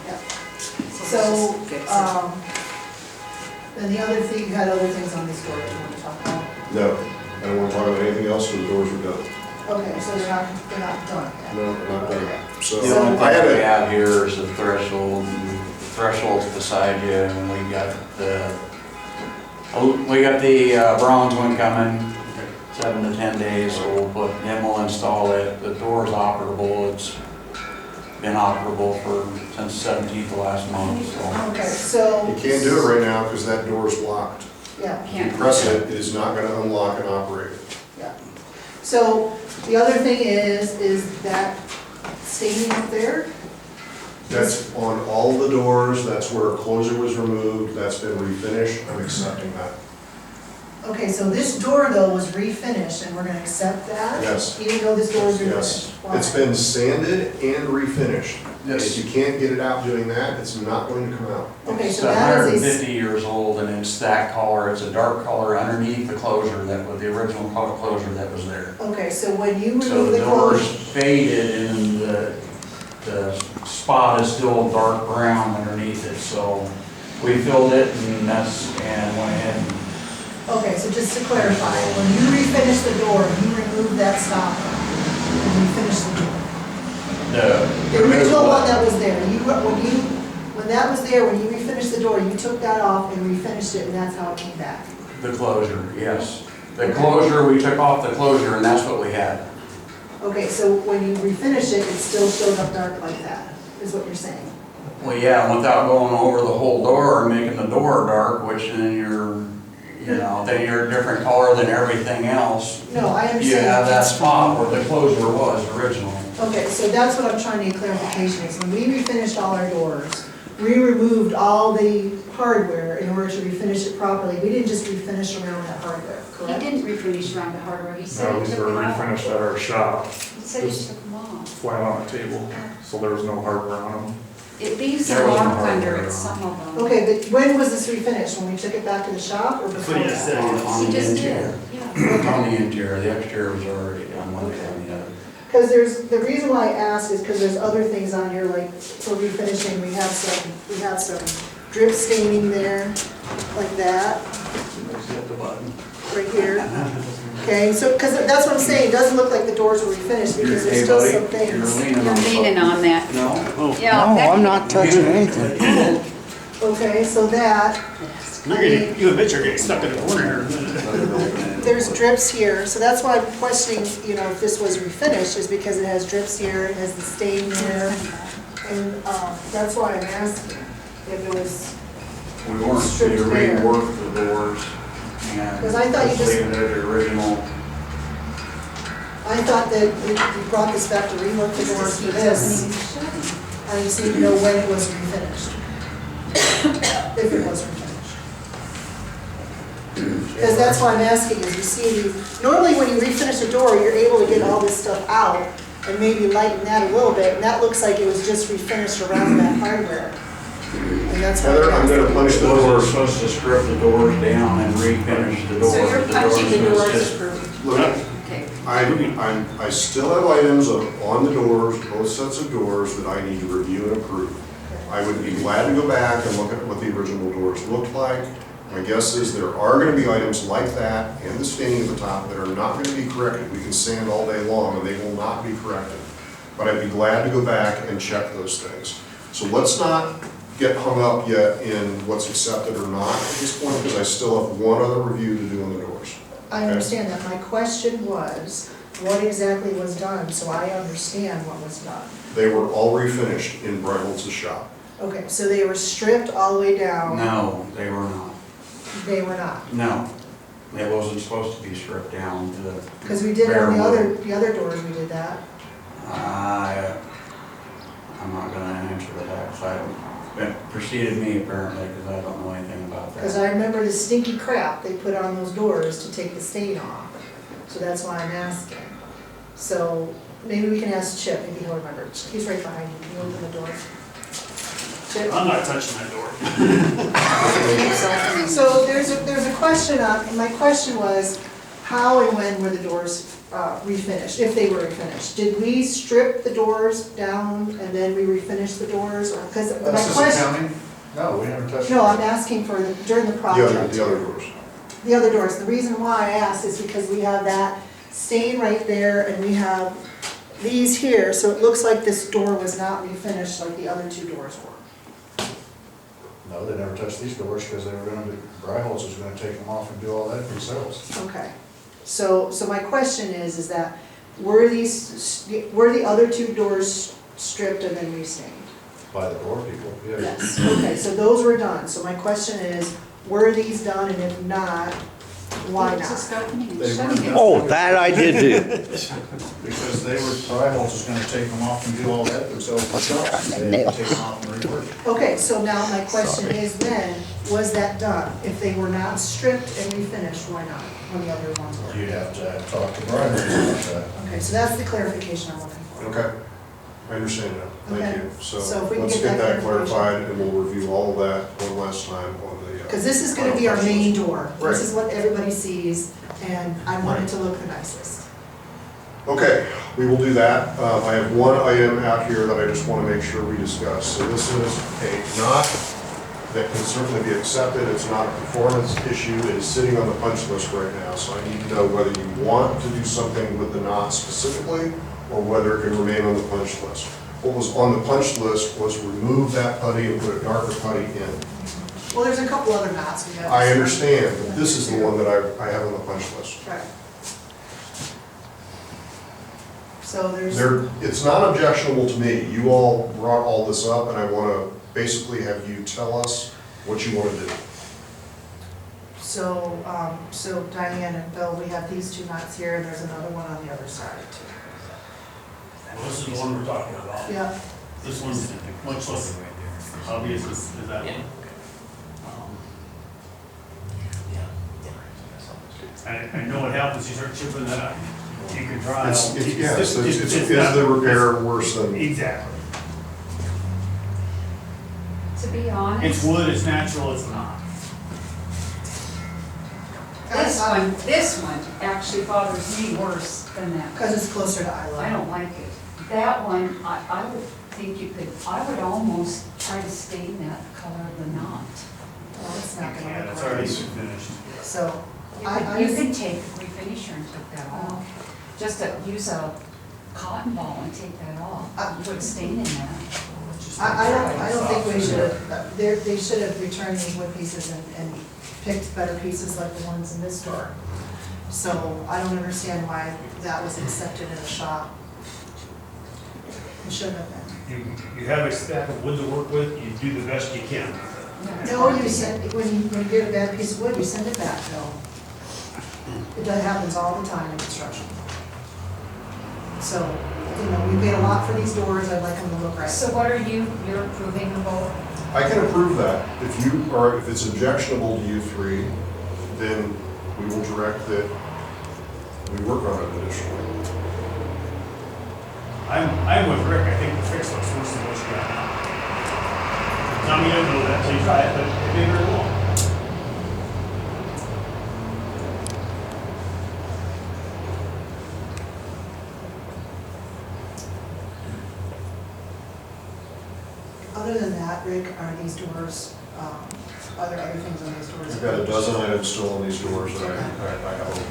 So, let's just fix it. then the other thing, you had other things on this door that you want to talk about? No, I don't wanna talk about anything else, so the doors are done. Okay, so they're not done yet? No, they're not done. So, The only I had thing we a, have here is the threshold, and the threshold's beside you, and we got the bronze one coming, 7 to 10 days, so we'll put, then we'll install it. The door's operable, it's been operable since 17th of last month, so. Okay, so. you can't do it right now, because that door's locked. Yeah, If you Can't. press it, it is not gonna unlock and operate. yeah. So the other thing is that staining up there, That's on all the doors, that's where a closer was removed, that's been refinished, I'm accepting that. okay, so this door though was refinished and we're gonna accept that? Yes. Even though this door is refinished? Yes, Why? it's been sanded and refinished. Yes. If you can't get it out doing that, it's not going to come out. Okay, It's so that is 150 years old, and it's that color, it's a dark color underneath the closure that was the original color closure that was there. okay, so when you So remove the the door's closure, faded and the spot is still dark brown underneath it, so we filled it and went ahead and, okay, so just to clarify, when you refinish the door, you remove that stopper and refinish the door. The original one that was there, when that was there, when you refinished the door, you took that off and refinished it, and that's how it came back. the closure, yes. The closure, we took off the closure and that's what we had. Okay, so when you refinish it, it still showed up dark like that, is what you're saying? Well, yeah, without going over the whole door and making the door dark, which then then you're a different color than everything else. No, I You understand. have that spot where the closure was originally. Okay, so that's what I'm trying to get clarification is, when we refinished all our doors, we removed all the hardware in order to refinish it properly. We didn't just refinish around that hardware, He correct? didn't refinish around the hardware, he said No, he these took were them off. refinished at our shop, He said he took them off. flat on a table, so there was no hardware on them. It leaves There a was no mark under hardware it, on some of them. Okay, but when was this refinished? When we took it back to the shop or That's before what he just that? said. On He the just interior. did, yeah. On the interior, the exterior was already done, one thing or the other. Because the reason why I asked is because there's other things on here, like for refinishing, we have some drip staining there, like that, Let's hit the button. right here. Okay, so, because that's what I'm saying, it doesn't look like the doors were refinished because there's Hey, still buddy, some you're things. leaning You're on the leaning button. on that. No? Yeah. No, that- I'm not touching anything. Okay, so that, You and Mitch are getting stuck in a corner here. there's drips here, so that's why I'm questioning, if this was refinished, is because it has drips here, it has the stain there. And, that's why I'm asking if it was, We weren't to Stripped there. rework the doors and 'Cause I thought you just- leave it as the original. I thought that you brought this back to rework the doors for this. I just need to know when it was refinished. If it was refinished. Because that's why I'm asking, is you see, normally when you refinish a door, you're able to get all this stuff out and maybe lighten that a little bit, and that looks like it was just refinished around that hardware. And that's why Heather, I'm I'm gonna asking. punch the We're doors. supposed to strip the doors down and refinish the doors. So you're The punching the was doors just- approved, Look, okay. I still have items on the doors, both sets of doors, that I need to review and approve. I would be glad to go back and look at what the original doors looked like. My guess is there are gonna be items like that and the staining at the top that are not gonna be corrected. We can sand all day long and they will not be corrected. But I'd be glad to go back and check those things. So let's not get hung up yet in what's accepted or not at this point, because I still have one other review to do on the doors. I understand that. My question was, what exactly was done, so I understand what was done. They were all refinished in Brightholz's shop. Okay, so they were stripped all the way down? No, they were not. They were not? No, it wasn't supposed to be stripped down to. Because we did it on bare wood. the other doors, we did that. I'm not gonna answer that, so it preceded me apparently, because I don't know anything about Because that. I remember the stinky crap they put on those doors to take the stain off. So that's why I'm asking. So maybe we can ask Chip, maybe he'll remember. He's right behind you. Can you open the door? Chip? I'm not touching that door. So there's a question on, my question was, how and when were the doors refinished, if they were refinished? Did we strip the doors down and then we refinished the doors, or, because my That's just question. accounting? No, we never touched it. No, I'm asking for during the project. The other doors. The other doors, the reason why I asked is because we have that stain right there and we have these here, so it looks like this door was not refinished like the other two doors were. No, they never touched these doors because they were gonna do, Bryholz was gonna take them off and do all that themselves. Okay, so my question is that, were the other two doors stripped and then restained? By the door people, yes. Yes, okay, so those were done, so my question is, were these done, and if not, why Just not? opening and They shutting weren't it. Oh, that I did do. Because they were, Bryholz was gonna take them off and do all that themselves. They had to take them off and rework. Okay, so now my question is then, was that done? If they were not stripped and refinished, why not, when the other ones were? You'd have to talk to Bryholz about that. Okay, so that's the clarification I'm looking for. Okay, I understand now, thank Okay. you. So So if we can let's get get that that clarified and we'll review all of that one last time on the. Because this is gonna be our main door. Right. This is what everybody sees, and I want it to look the nicest. Okay, we will do that. I have one item out here that I just want to make sure we discuss. So this is a knot that can certainly be accepted. It's not a performance issue. It is sitting on the punch list right now. So I need to know whether you want to do something with the knot specifically or whether it can remain on the punch list. What was on the punch list was remove that putty and put a darker putty in. Well, there's a couple other knots we have. I understand, but this is the one that I have on the punch list. Right. So there's. It's not objectionable to me. You all brought all this up, and I want to basically have you tell us what you want to do. So, so Diane and Bill, we have these two knots here, and there's another one on the other side too. Well, this is the one we're talking about. Yeah, This one's much less obvious as that one. I know what happens, you start chipping that up, you can try. Is the repair worse than? Exactly. To be honest. It's wood, it's natural, it's not. This one actually bothers me worse than that. because it's closer to eye level. I don't like it. That one, I would think you could, I would almost try to stain that color of the knot. Well, it's not gonna Yeah, look it's right. already finished. So, You could take a refinisher and take that off. Just use a cotton ball and take that off. Put a stain in that. I don't think we should have, they should have returned these wood pieces and picked better pieces like the ones in this store. So I don't understand why that was accepted in the shop. It shouldn't have been. You have a stack of wood to work with, you do the best you can. No, you send, when you get a bad piece of wood, you send it back, no. That happens all the time in construction. So, you know, we paid a lot for these doors, I'd like them to look right. So what are you're approving the vote? I can approve that. If it's objectionable to you three, then we will direct that we work on it additionally. I'm with Rick, I think the fix looks worse than what you got now. Tommy didn't know that till you try it, but it may very well. Other than that, Rick, are these doors, are there other things on these doors? I've got a dozen items still on these doors that I have open.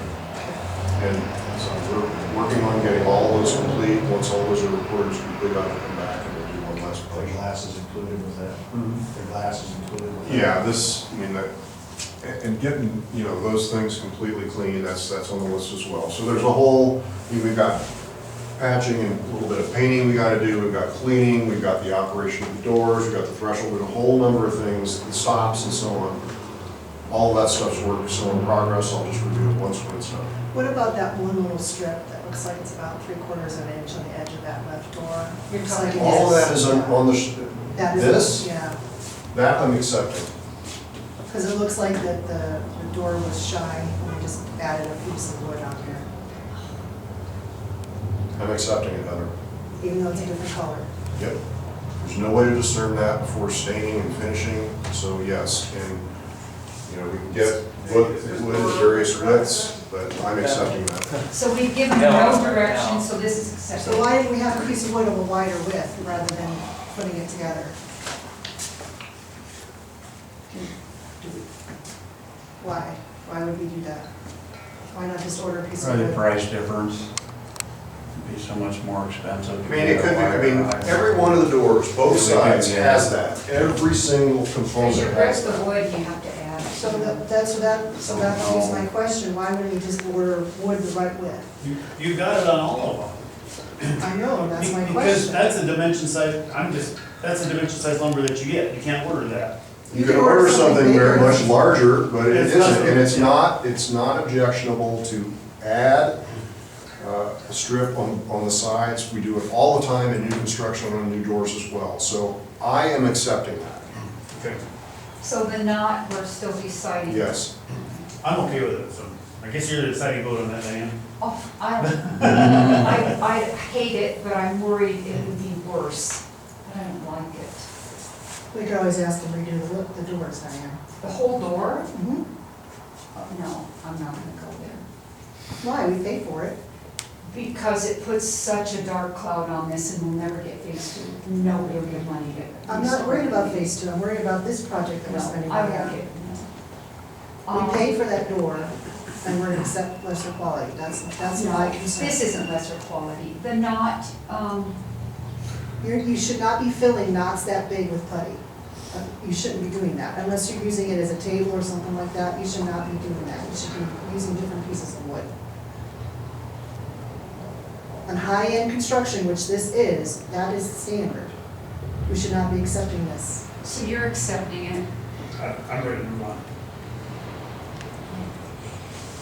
And so we're working on getting all those complete. Once all those are reported as complete, I will come back and we'll do one last The push. glass is included with that. The glass is included with that. Yeah, and getting, those things completely clean, that's on the list as well. So there's a whole, we've got patching and a little bit of painting we gotta do, we've got cleaning, we've got the operation of the doors, we've got the threshold, we've got a whole number of things, the stops and so on. All of that stuff's work, still in progress, I'll just review it once when it's done. What about that one little strip that looks like it's about 3/4 of an inch on the edge of that left door? You're Looks talking like it All of is. that is on the, That is- this, Yeah, that I'm accepting. because it looks like that the door was shy, and we just added a piece of wood on here, I'm accepting it, Heather. even though it's a different color. Yep. There's no way to discern that before staining and finishing, so yes, and, you know, we can get wood in various widths, but I'm accepting that. So we've given no direction, so this is acceptable. So why did we have a piece of wood of a wider width rather than putting it together? Why? Why would we do that? Why not just order a piece of Probably wood? price difference, it'd be so much more expensive. I mean, it could be, I mean, every one of the doors, both sides has that, every single Because component you has press the that. wood, you have to add. So that was my question, why wouldn't we just order wood the right width? You got it on all of them. I know, and that's my Because question. that's a dimension size, that's a dimension size lumber that you get, you can't order that. You can order something very much larger, but it It's isn't, not- and it's not objectionable to add a strip on the sides. We do it all the time in new construction on new doors as well, so I am accepting that, Okay. So the knot, we're still deciding. yes. I'm okay with it, so I guess you're the deciding vote on that, Diane. Oh, I hate it, but I'm worried it would be worse. I don't like it. We could always ask them to redo the doors, Diane. The whole door? Mm-hmm. No, I'm not gonna go there. Why? We pay for it. Because it puts such a dark cloud on this and we'll never get phase two. Nobody will give money to it. I'm not worried about phase two, I'm worried about this project that we're spending No, I money won't on. get, no. We pay for that door, and we're gonna accept lesser quality, that's my concern. This isn't lesser quality. The knot, You should not be filling knots that big with putty. You shouldn't be doing that, unless you're using it as a table or something like that, you should not be doing that, you should be using different pieces of wood. On high-end construction, which this is, that is standard. We should not be accepting this. so you're accepting it. I'm ready to move on.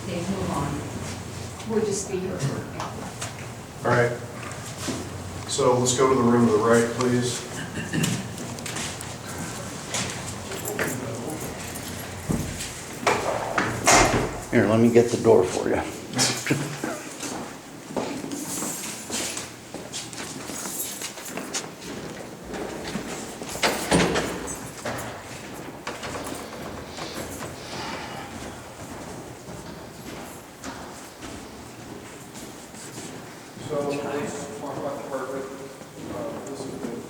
They move on. We'll just be here for. All right. So let's go to the room to the right, please. Here, let me get the door for you. So let's talk about the carpet. This has been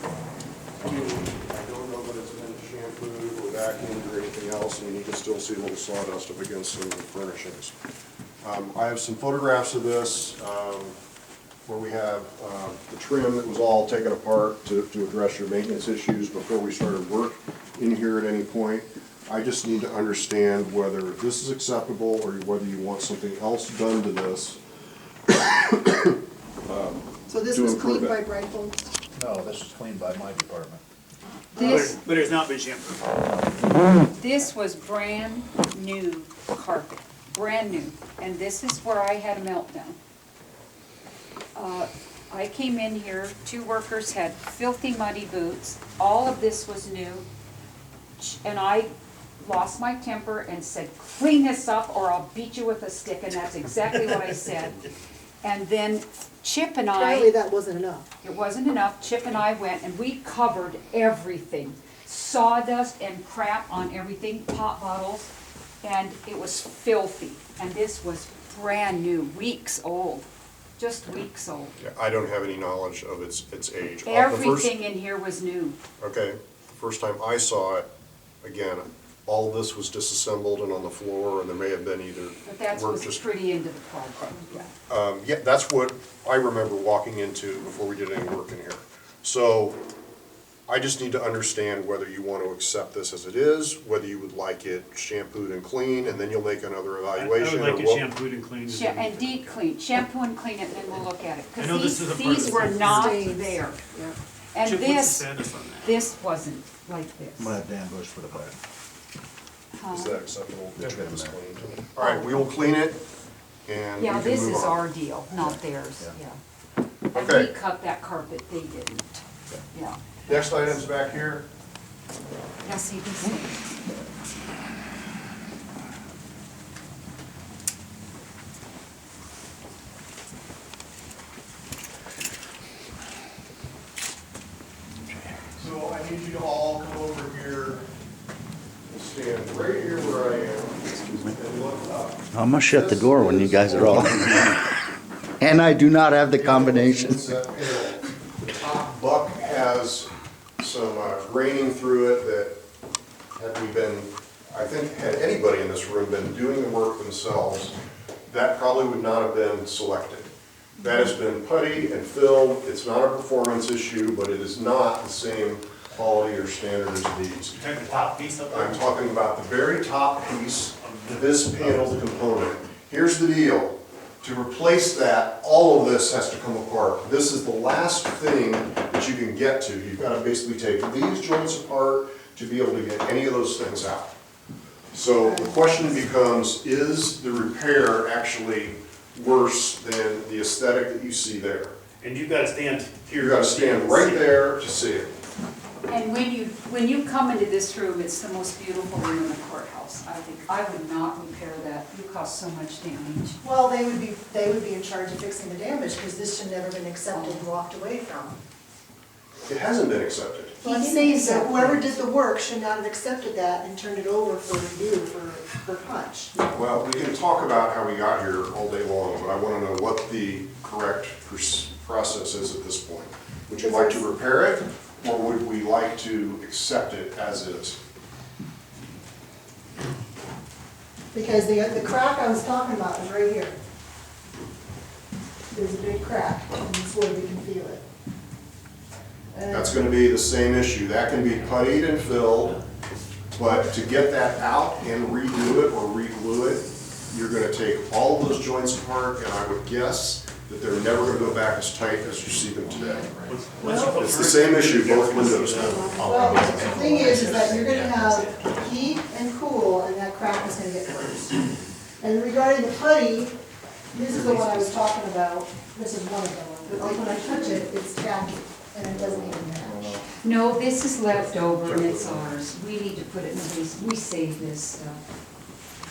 cleaned. I don't know that it's been shampooed or vacuumed or anything else, and you can still see a little sawdust up against some of the furnishings. I have some photographs of this where we have the trim that was all taken apart to address your maintenance issues before we started work in here at any point. I just need to understand whether this is acceptable or whether you want something else done to this. So this To was improve cleaned it. by Brightful? No, this is cleaned by my department. This, But it's not been shampooed. this was brand new carpet, brand new, and this is where I had a meltdown. I came in here, 2 workers had filthy muddy boots, all of this was new, and I lost my temper and said, clean this up or I'll beat you with a stick, and that's exactly what I said. And then Chip and Apparently I, that wasn't enough. it wasn't enough, Chip and I went and we covered everything. Sawdust and crap on everything, pop bottles, and it was filthy. And this was brand new, weeks old, just weeks old. Yeah, I don't have any knowledge of its age. Everything in here was new. Okay, the first time I saw it, again, all this was disassembled and on the floor, and there may have been either But that work was just. pretty into the project, yeah. Yeah, that's what I remember walking into before we did any work in here. So, I just need to understand whether you want to accept this as it is, whether you would like it shampooed and clean, and then you'll make another evaluation. I would like or it what- shampooed and cleaned. And deep clean, shampoo and clean it, then we'll look at it. I know this is a Because part these of were the- not Stains. there. Yeah. And Chip, what's the this, status on that? this wasn't like I'm this. gonna have Dan Bush put it back. Is that acceptable? Yeah. That it's cleaned? All right, we will clean it, and we Yeah, can this move is on. our deal, not theirs, Yeah. yeah. And Okay. we cut that carpet, they didn't, yeah. Next item's back here. Now see these things. So I need you to all come over here and stand right here where I am. And look up. I'm gonna shut the door when you guys are all. And I do not have the combination. It's that panel. The top buck has some graining through it that had we been, I think, had anybody in this room been doing the work themselves, that probably would not have been selected. That has been putty and filled. It's not a performance issue, but it is not the same quality or standard as these. You took the top piece up I'm talking about the very top piece of this panel component. Here's the deal. To replace that, all of this has to come apart. This is the last thing that you can get to. You've got to basically take these joints apart to be able to get any of those things out. So the question becomes, is the repair actually worse than the aesthetic that you see there? And you've got to stand here. You've got to stand right there to see it. And when you come into this room, it's the most beautiful room in the courthouse, I think. I would not repair that, you cause so much damage. Well, they would be in charge of fixing the damage, because this should never been accepted and walked away from. It hasn't been accepted. So I'm saying that whoever did the work should not have accepted that and turned it over for review, for punch. Well, we can talk about how we got here all day long, but I want to know what the correct process is at this point. Would you like to repair it, or would we like to accept it as is? Because the crack I was talking about is right here. There's a big crack, and this way we can feel it. And That's going to be the same issue. That can be puttied and filled, but to get that out and redo it or re-glue it, you're going to take all of those joints apart, and I would guess that they're never going to go back as tight as you see them today. It's the same issue, both windows now. Well, the thing is that you're gonna have heat and cool, and that crack is gonna get worse. And regarding the putty, this is the one I was talking about, this is one of them, but like when I touch it, it's tacky, and it doesn't even match. No, this is left over and it's ours. We need to put it in the basement. We save this stuff.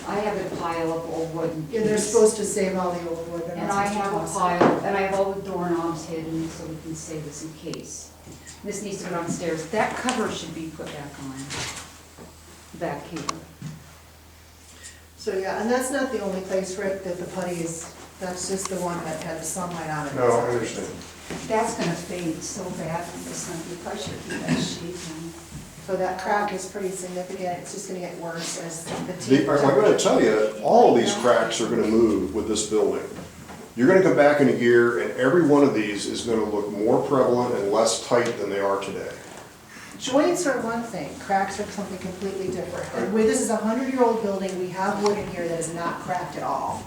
I have a pile of old wooden. Yeah, they're supposed to save all the old wood, they're And not I supposed to have a toss it. pile, and I have all the doorknobs hidden, so we can save this in case. This needs to go downstairs. That cover should be put back on, back here. So, yeah, and that's not the only place, Rick, that the putty is, that's just the one that had sunlight on it. No, I understand. That's gonna fade so bad from the sun. You probably should keep that sheet on. So that crack is pretty significant, it's just gonna get worse as the I'm teeth. going to tell you, all of these cracks are going to move with this building. You're going to come back in a year, and every one of these is going to look more prevalent and less tight than they are today. Joints are one thing, cracks are something completely different. And with, this is a 100-year-old building, we have wood in here that is not cracked at all.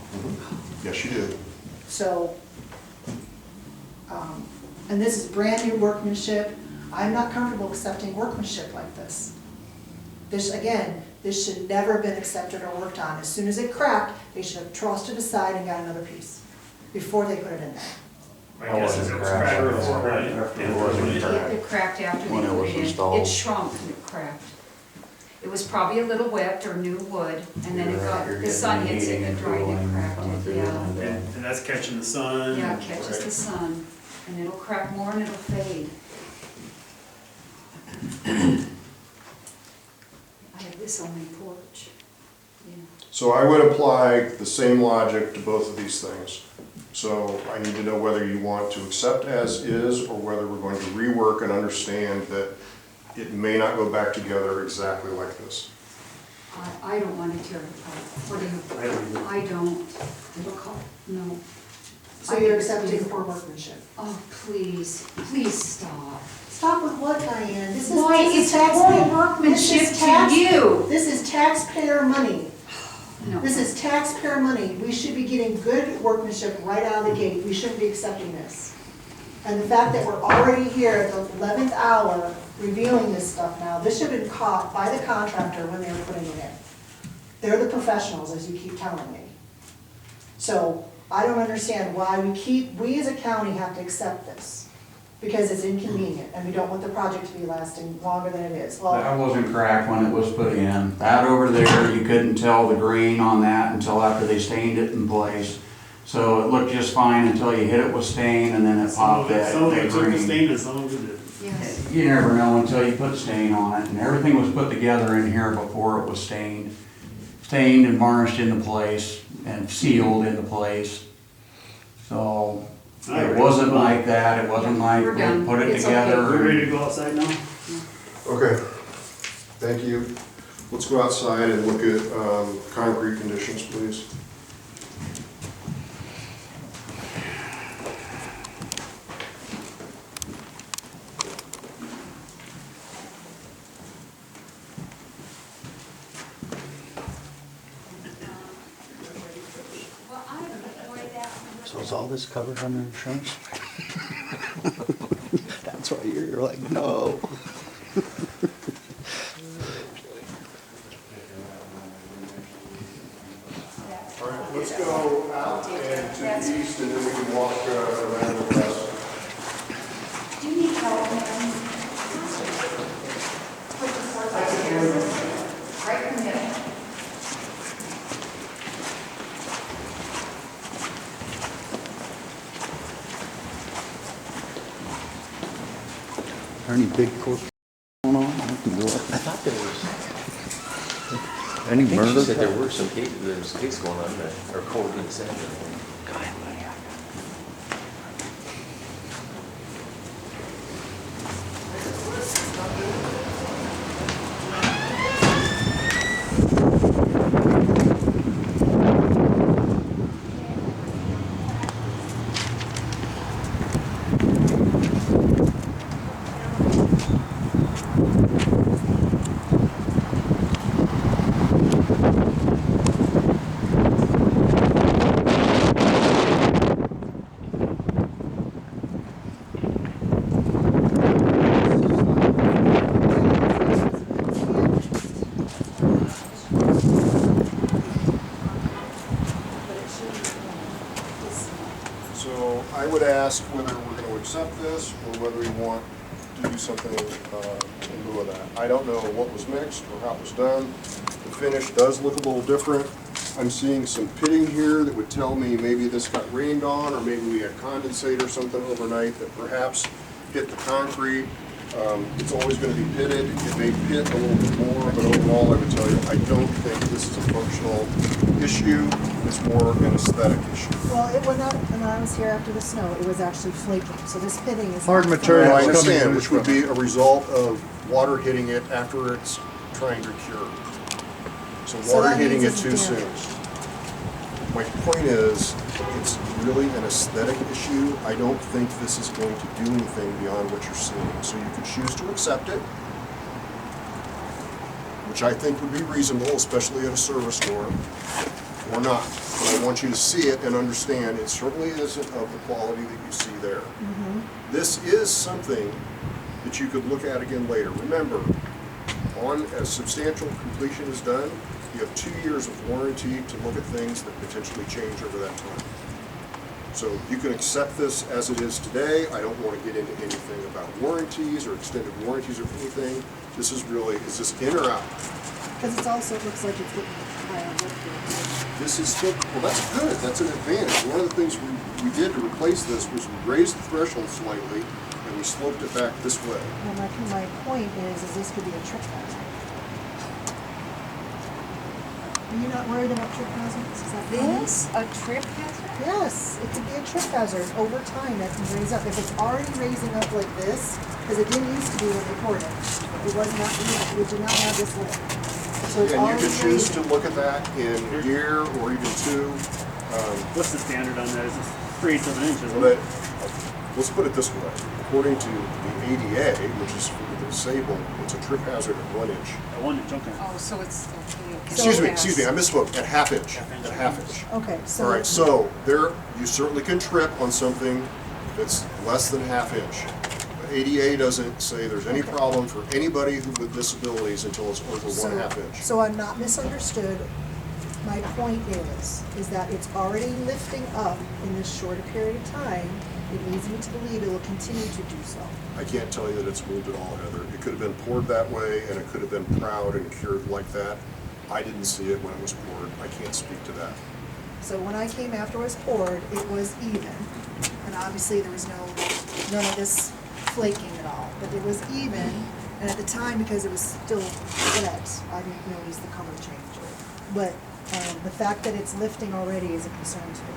Yes, you do. So, and this is brand new workmanship. I'm not comfortable accepting workmanship like this. This, again, this should never have been accepted or worked on. As soon as it cracked, they should have tossed it aside and got another piece before they put it in there. My guess is it was cracked before, right? It cracked after When they it put was it in. installed. It shrunk and it cracked. It was probably a little wet or new wood, and then it got, the sun hits it and it dried and cracked it, yeah. And that's catching the sun. Yeah, it catches the sun, and it'll crack more and it'll fade. I have this on my porch, yeah. So I would apply the same logic to both of these things. So I need to know whether you want to accept as is, or whether we're going to rework and understand that it may not go back together exactly like this. I don't want to tear it apart. What do you? I don't, So you're accepting for workmanship? oh, please stop. Stop with what, Diane? This is Why, this is it's taxpayer- poor workmanship this is to you. This is taxpayer money. No. This is taxpayer money. We should be getting good workmanship right out of the gate. We shouldn't be accepting this. And the fact that we're already here at the 11th hour reviewing this stuff now, this should have been caught by the contractor when they were putting it in. They're the professionals, as you keep telling me. So I don't understand why we as a county have to accept this. Because it's inconvenient and we don't want the project to be lasting longer than it is. Well, That wasn't cracked when it was put in. That over there, you couldn't tell the grain on that until after they stained it in place. So it looked just fine until you hit it with stain and then it popped that Some of it took the green. stain and some of it didn't. Yes. You never know until you put stain on it, and everything was put together in here before it was stained. Stained and varnished into place and sealed into place. So it wasn't like that, it wasn't like We're we done. put it It's together. We're ready to and- go outside now? Okay, thank you. Let's go outside and look at concrete conditions, please. So is all this covered under insurance? That's why you're like, no. All right, let's go out and to the east and then we can walk around the west. Do you need help, ma'am? Right in the middle. Are any big court going on? I thought there was. Any She murder? said there were some cases, there was a case going on that, or cold being sent. So I would ask whether we're going to accept this or whether we want to do something in lieu of that. I don't know what was mixed or how it was done. The finish does look a little different. I'm seeing some pitting here that would tell me maybe this got rained on, or maybe we had condensate or something overnight that perhaps hit the concrete. It's always going to be pitted. It may pit a little bit more, but overall I would tell you, I don't think this is a functional issue. It's more an aesthetic issue. well, it went up when I was here after the snow. It was actually flaking. So this pitting is. Hard not- material. I It's coming understand, loose which would from be a result of water hitting it after it's trying to cure. So So water that hitting it means too it's soon. damaged. My point is, it's really an aesthetic issue. I don't think this is going to do anything beyond what you're seeing. So you could choose to accept it, which I think would be reasonable, especially at a service store, or not. But I want you to see it and understand it certainly isn't of the quality that you see there. This is something that you could look at again later. Remember, as substantial completion is done, you have 2 years of warranty to look at things that potentially change over that time. So you can accept this as it is today. I don't want to get into anything about warranties or extended warranties or anything. This is really, is this in or out? Because it also looks like it's getting higher up here. This is still, well, that's good, that's an advantage. One of the things we did to replace this was we raised the threshold slightly and we sloped it back this way. Well, my point is this could be a trip hazard. Are you not worried about trip hazards? Is that common? This, a trip hazard? Yes, it could be a trip hazard over time that can raise up. If it's already raising up like this, because it didn't used to be when we poured it. It was not, we did not have this lip. So it's And you already can choose raising. to look at that in a year or even two. What's the standard on that? Is it 3/8 of an inch, isn't But it? let's put it this way. According to the ADA, which is for the disabled, it's a trip hazard at 1 inch. At 1 inch, okay. Oh, so it's, okay. Excuse me, I misspoke, at half inch, at half inch. Okay, so. All right, so there, you certainly can trip on something that's less than half inch. But ADA doesn't say there's any problem for anybody with disabilities until it's over 1/2 inch. So I'm not misunderstood. My point is that it's already lifting up in this shorter period of time. It leads me to believe it will continue to do so. I can't tell you that it's moved at all, Heather. It could have been poured that way, and it could have been proud and cured like that. I didn't see it when it was poured. I can't speak to that. So when I came after it was poured, it was even. And obviously there was none of this flaking at all, but it was even. And at the time, because it was still wet, I didn't notice the color change. But the fact that it's lifting already is a concern to me.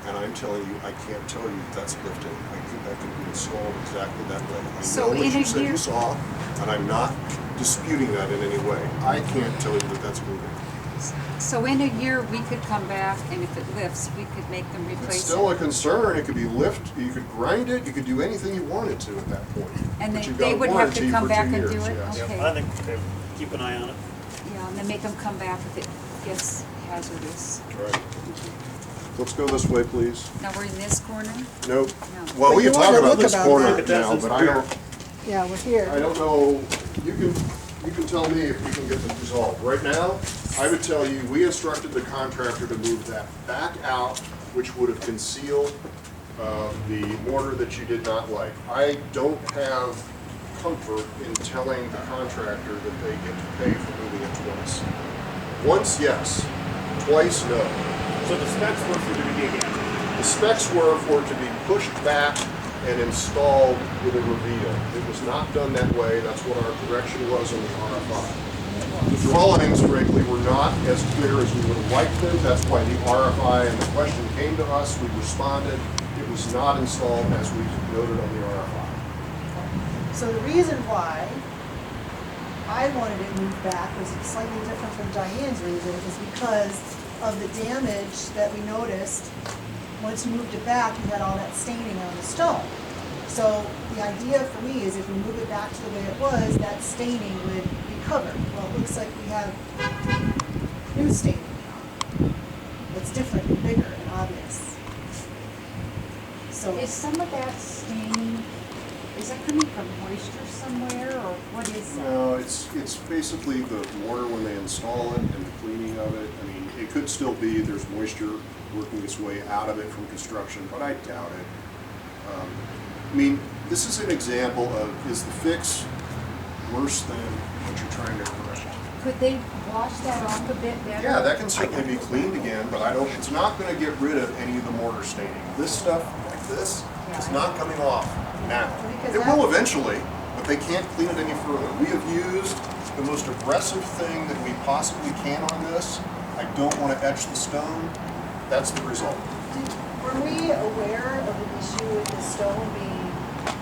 And I'm telling you, I can't tell you that's lifting. I think that can be installed exactly that way. I So know what in you a said year- you saw, and I'm not disputing that in any way. I can't tell you that that's moving. So in a year, we could come back, and if it lifts, we could make them It's replace still a it. concern. It could be you could grind it, you could do anything you wanted to at that point. And But they, you've they got a would have warranty to come for back 2 and do years, it? yes. Okay. I think, okay, keep an eye on it. Yeah, and then make them come back if it gets hazardous. Right. Let's go this way, please. Now, we're in this corner? Nope. No. Well, But we you can talk wanna about look this about corner that. now, but I don't, Yeah, we're here. I don't know, you can tell me if we can get this resolved. Right now, I would tell you, we instructed the contractor to move that back out, which would have concealed the mortar that you did not like. I don't have comfort in telling the contractor that they get to pay for moving it twice. Once, yes. Twice, no. So the specs were for it to be again. The specs were for it to be pushed back and installed with a reveal. It was not done that way. That's what our direction was on the RFI. The drawings, frankly, were not as clear as we would have liked them. That's why the RFI and the question came to us. We responded. It was not installed as we noted on the RFI. So the reason why I wanted it moved back was slightly different from Diane's reason, is because of the damage that we noticed. Once you moved it back, you had all that staining on the stone. So the idea for me is if we move it back to the way it was, that staining would be covered. Well, it looks like we have new staining now. It's different and bigger and obvious. So Is some of that staining, is that coming from moisture somewhere, or what is that? No, it's basically the mortar when they install it and the cleaning of it. I mean, it could still be there's moisture working its way out of it from construction, but I doubt it. I mean, this is an example of, is the fix worse than what you're trying to correct? Could they wash that off a bit better? Yeah, that can certainly be cleaned again, but it's not gonna get rid of any of the mortar staining. This stuff, like this, is not coming off now. It will eventually, but they can't clean it any further. We have used the most aggressive thing that we possibly can on this. I don't wanna etch the stone. That's the result. were we aware of the issue with the stone being, I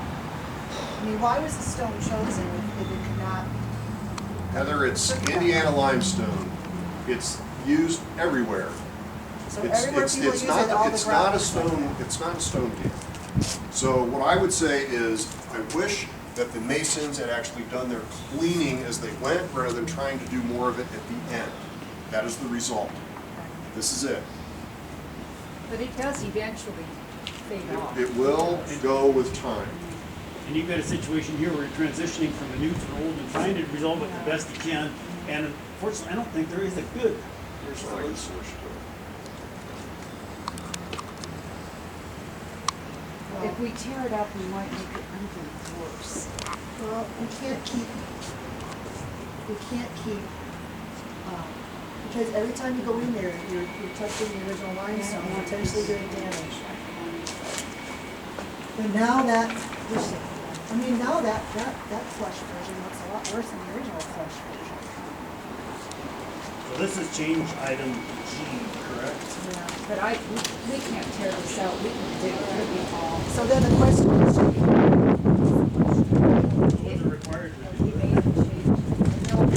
mean, why was the stone chosen if it could not? Heather, it's Indiana limestone. It's used everywhere. So It's- everywhere it's- people it's use not it, the- all the it's ground not a is like stone. that. It's not a stone deal. So what I would say is, I wish that the masons had actually done their cleaning as they went, rather than trying to do more of it at the end. That is the result. This is it. But it does eventually fade off. It will go with time. And you've got a situation here where you're transitioning from the new to the old and trying to resolve it the best you can. And unfortunately, I don't think there is a good There's not a good solution to it. If we tear it up, we might make it even worse. Well, we can't keep, because every time you go in there, you're touching the original limestone, potentially doing damage. But now that flush version looks a lot worse than the original flush version. So this is change item G, correct? Yeah, but we can't tear this out, we can do it all. So then the question is, Those are required to do We that. made a change. No, we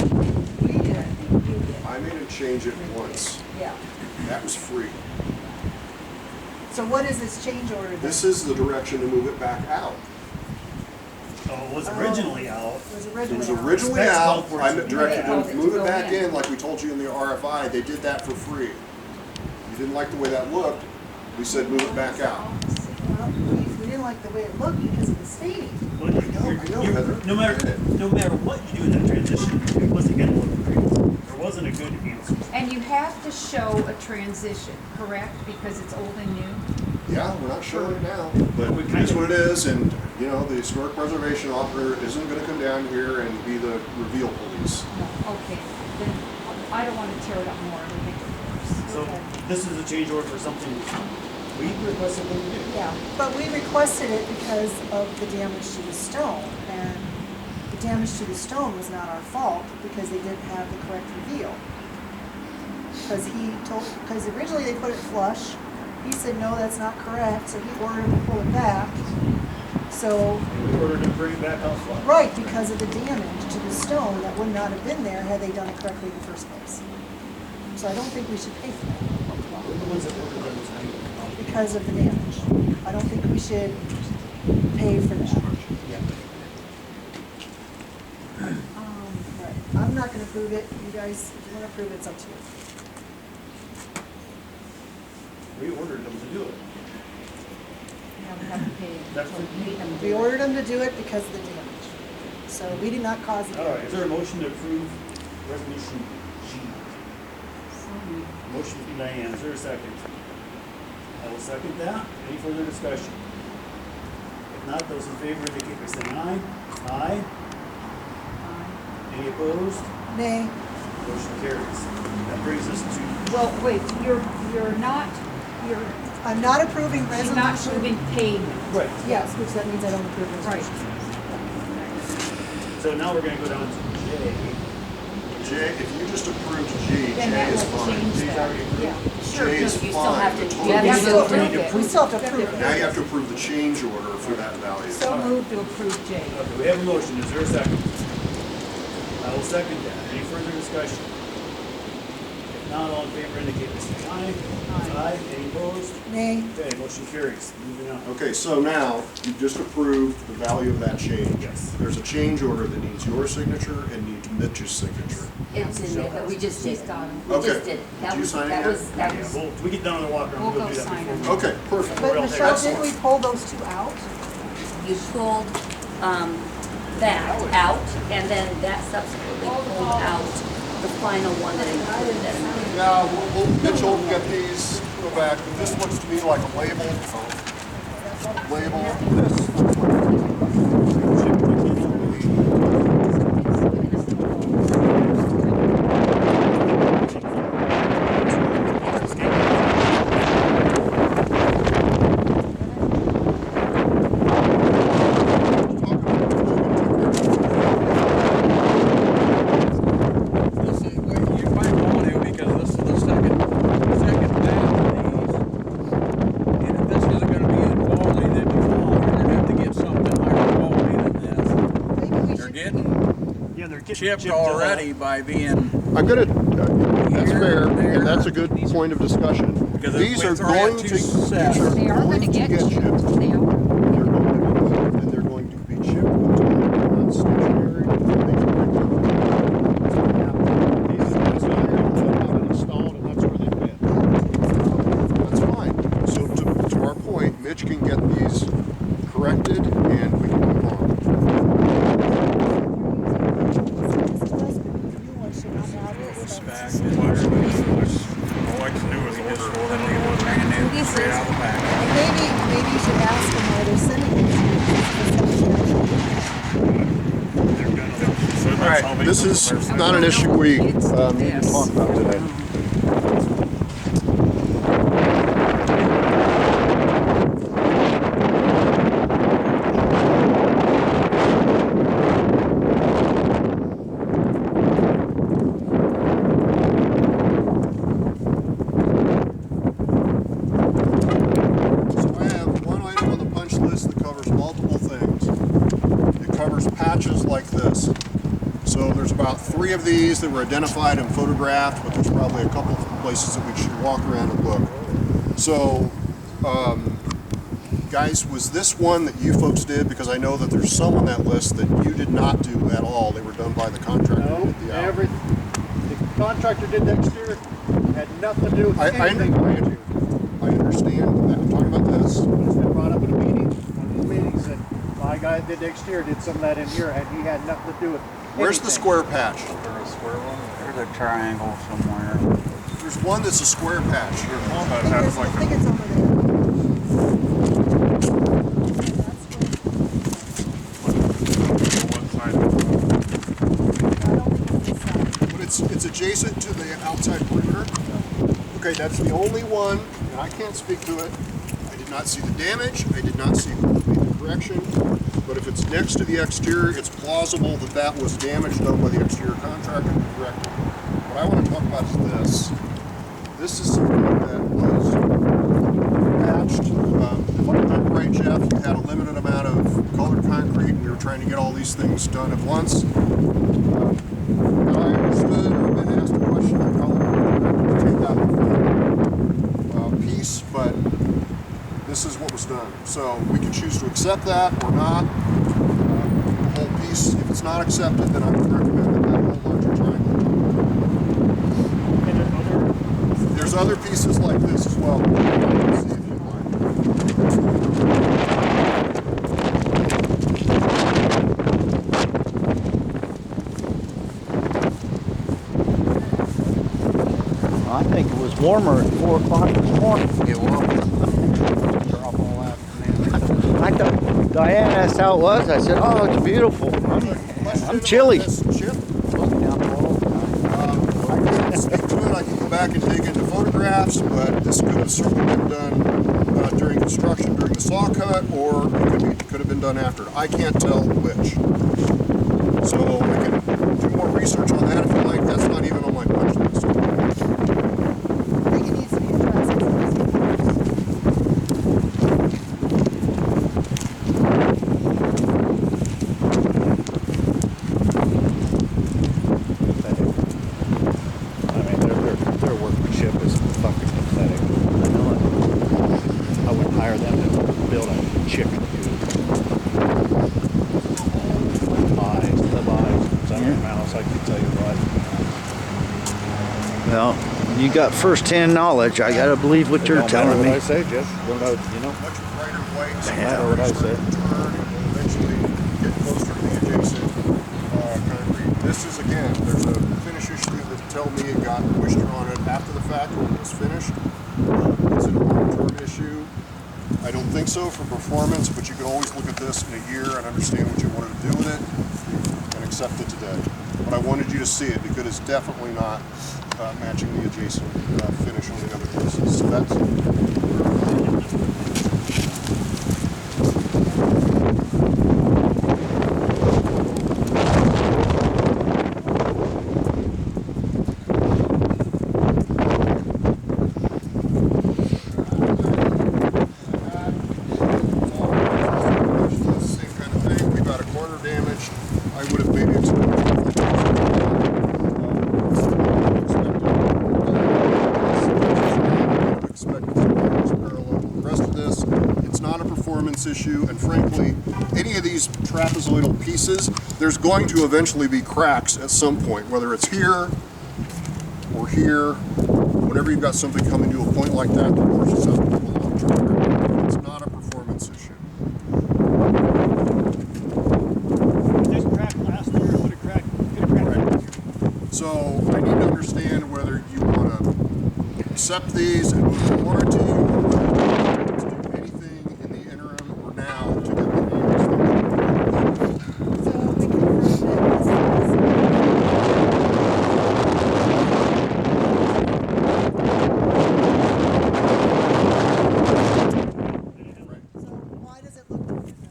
did, I think you did. I made him change it once. Yeah. That was free. So what is this change order then? This is the direction to move it back out. Oh, it was originally out. It was It originally was out. originally Specs out, called for it I'm to be directed back. to move To it go back in. in, like we told you in the RFI, they did that for free. You didn't like the way that looked, we said move it back out. Well, we didn't like the way it looked because of the staining. Well, Heather. no matter what you do in that transition, it wasn't gonna look great. There wasn't a good answer. And you have to show a transition, correct? Because it's old and new? Yeah, we're not showing it now, but We it kind is of- what it is, and, you know, the historic preservation officer isn't gonna come down here and be the reveal police. No, okay, then I don't wanna tear it up more, it'll make it worse. So this is a change order for something we requested them to do. Yeah, but we requested it because of the damage to the stone, and the damage to the stone was not our fault because they didn't have the correct reveal. Because originally they put it flush, he said, no, that's not correct, so he ordered him to pull it back. So, We ordered them to bring it back out flat. right, because of the damage to the stone that would not have been there had they done it correctly in the first place. So I don't think we should pay for that. We're the ones that ordered them to do it. Because of the damage. I don't think we should pay for that. Right. I'm not gonna approve it, you guys, if you wanna approve it, it's up to you. We ordered them to do it. Now we have to pay. That's- Make them do We it. ordered them to do it because of the damage. So we did not cause the All right, is damage. there a motion to approve resolution G? So moved. Motion from Diane, is there a second? I will second that. Any further discussion? If not, those in favor indicate by saying aye. Aye. Any opposed? Nay, Motion carries. That brings us to, Well, wait, you're not, you're I'm not approving not resolution. approving payment. right, Yes, which that means I don't approve resolution. so now we're gonna go down to J. J, if you just approved G, Then J that is will fine. change J's that. already approved. Yeah. Sure, J is you fine. have to- The you total- have We to still approve have it. to, we still have to approve Now it. you have to approve the change order for that value. So moved to approve J. Okay, we have a motion, is there a second? I will second that. Any further discussion? If not, all in favor indicate by saying aye. Aye. Any opposed? Nay, Okay, motion carries. Moving on. Okay, so now, you've just approved the value of that change. Yes. There's a change order that needs your signature and needs Mitch's signature. It's in there, but we just did. She's got 'em. We Okay. just did. Did you sign it That yet? was, that Yeah, was, well, we get down to the walk around, We'll we'll go do that sign before. it. Okay, perfect. but We're all Michelle, there. didn't we pull those two out? You pulled that out, and then that subsequently pulled out the final one that included it. Yeah, Mitch will get these, go back. This looks to me like a label. This is, well, you might want to, because this is the second batch of these. And if this isn't gonna be the quality that you want, you're gonna have to get something higher quality than this. Maybe we They're should, getting Yeah, they're getting chipped chipped already by being, I'm gonna, that's Here, fair, there. and that's a good point of discussion. Because These are if we're at going to, two these sets. are They are going to get chipped. They are. They're going to be moved, and they're going to be chipped until they're not stationary. They can bring them Installed, and that's where they've been. That's fine. So to our point, Mitch can get these corrected, and we can move on. new one should not have this. back, and all I can do is order them, they were brand new, straight out of the pack. Maybe you should ask them why they're sending it. So All right, this is not an issue we need to talk about today. So I have one item on the punch list that covers multiple things. It covers patches like this. So there's about 3 of these that were identified and photographed, but there's probably a couple of places that we should walk around and look. So Guys, was this one that you folks did? Because I know that there's some on that list that you did not do at all. They were done by the contractor. No, who did the out. the contractor did the exterior, had nothing to do with anything we do. I understand that. I'm talking about this. It's been brought up in a meeting, one of these meetings, that my guy that did the exterior did some of that in here, and he had nothing to do with Where's the anything. square patch? There's a triangle somewhere. There's one that's a square patch. There's one that has I like think a, it's over there. one side. But it's adjacent to the outside perimeter. Okay, that's the only one, and I can't speak to it. I did not see the damage. I did not see the correction. But if it's next to the exterior, it's plausible that that was damage done by the exterior contractor and corrected. What I want to talk about is this. This is something that was patched. If I remember right, Jeff, you had a limited amount of colored concrete. We were trying to get all these things done at once. What I understood or been asked a question, I probably would take that piece, but this is what was done. So we can choose to accept that or not. The whole piece, if it's not accepted, then I would recommend that that whole larger triangle. There's other pieces like this as well. See if you like. I think it was warmer at 4 o'clock this morning. It will. Drop all afternoon. I thought, Diane asked how it was. I said, oh, it's beautiful. I'm chilly. Chip? I can't speak to it. I can go back and dig into photographs, but this could have certainly been done during construction, during the saw cut, or it could have been done after. I can't tell which. So I can do more research on that if you like. That's not even on my punch list. I think it needs to be addressed. I mean, their workmanship is fucking pathetic. I know it. I wouldn't hire them to build a chicken coop. Lies, the lies, it's on your mouse, I can tell you what. Well, you got first-hand knowledge. I gotta believe what you're telling What me. I say, Jeff, don't know, you know. Much brighter white, so Yeah, I know what I said. turn and will eventually get closer to the adjacent concrete. This is, again, there's a finish issue that tell me it got moisture on it after the fact when it was finished. Is it a long-term issue? I don't think so for performance, but you can always look at this in a year and understand what you wanted to do with it and accept it today. But I wanted you to see it because it's definitely not matching the adjacent finish on the other pieces. So that's same kind of thing. We got a corner damaged. I would have maybe expected parallel with the rest of this. It's not a performance issue, and frankly, any of these trapezoidal pieces, there's going to eventually be cracks at some point, whether it's here or here. Whenever you've got something coming to a point like that, the more susceptible to long-term wear. It's not a performance issue. This cracked last year, would have cracked, could have cracked this year. So I need to understand whether you want to accept these and move to warranty, or whether you want to do anything in the interim or now to get the names. So we confirm that this So why does it look different?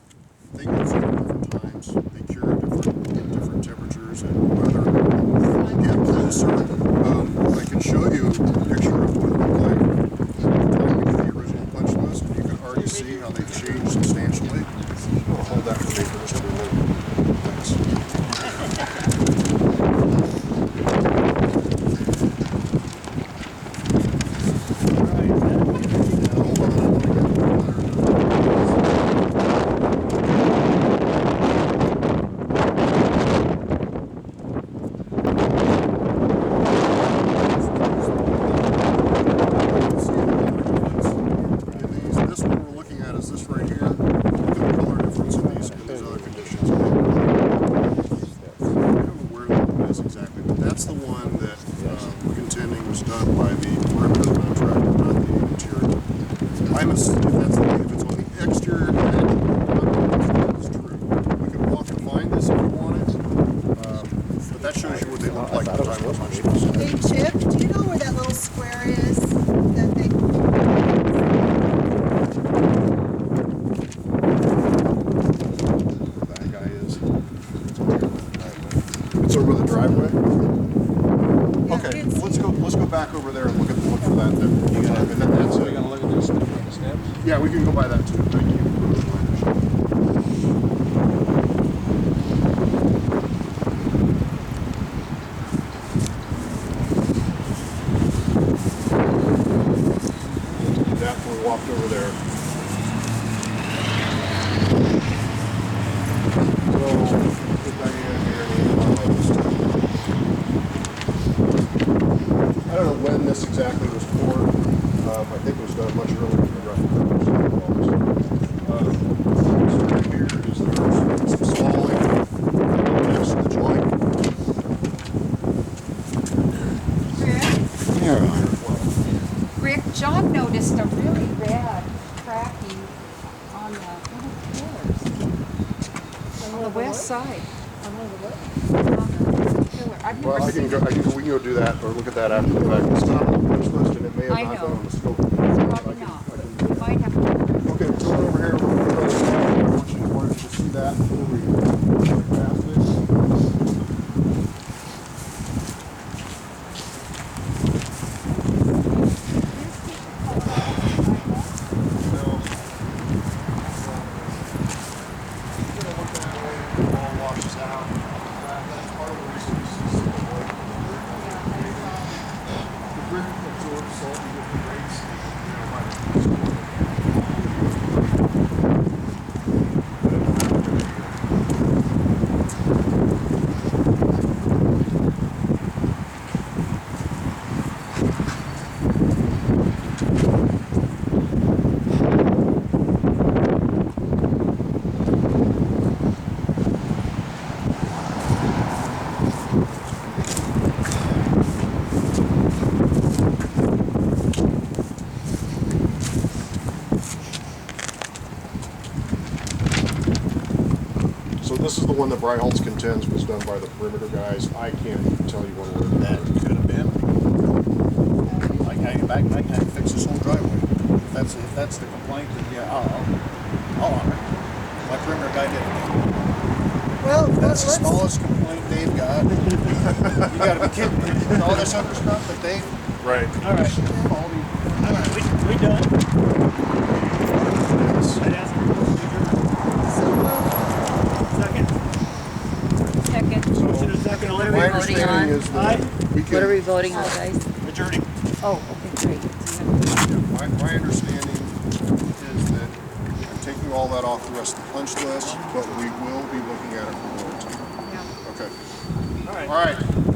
They use it at different times. They cure at different temperatures and weather. Get closer. I can show you a picture of what it looked like at the time we did the original punch list, and you can already see how they've changed substantially. I'll hold that for me for just a minute. Thanks. All right, Hold on, I want to get It's over the driveway? Yeah, Okay, it's let's go back over there and look for that then. And then that's it. look at this, the steps? Yeah, we can go by that too, thank you. That when we walked over there. So, get Diane here and I don't know when this exactly was poured. I think it was done much earlier than the rest of here is there's some spauling next to the joint. Rick, John noticed a really bad cracking on the pillars. On the west side. On the pillar. I've Well, never seen it. we can go do that or look at that after the fact. It's not on the first list and it may have I not been know. on the scope. Probably not, but we might have to. Okay, we're going over here. I want you to see that before we go past this. This is the one that Bryholtz contends was done by the perimeter guys. I can't tell you what word That could have been. I can fix this whole driveway. If that's the complaint, then yeah, I'll honor it. My perimeter guy did it. Well, That's the let's, smallest complaint they've got. You gotta be kidding me. And all this other stuff that they, Right. All right, we done? I'd ask for a motion to adjourn. Second? Second. Motion and second, all in What are favor? we voting on? Is that we What are can, we voting on, guys? Adjourning. Oh, okay, great. my understanding is that I'm taking all that off the rest of the punch list, but we will be looking at it for warranty. Yeah. Okay. All right. All right.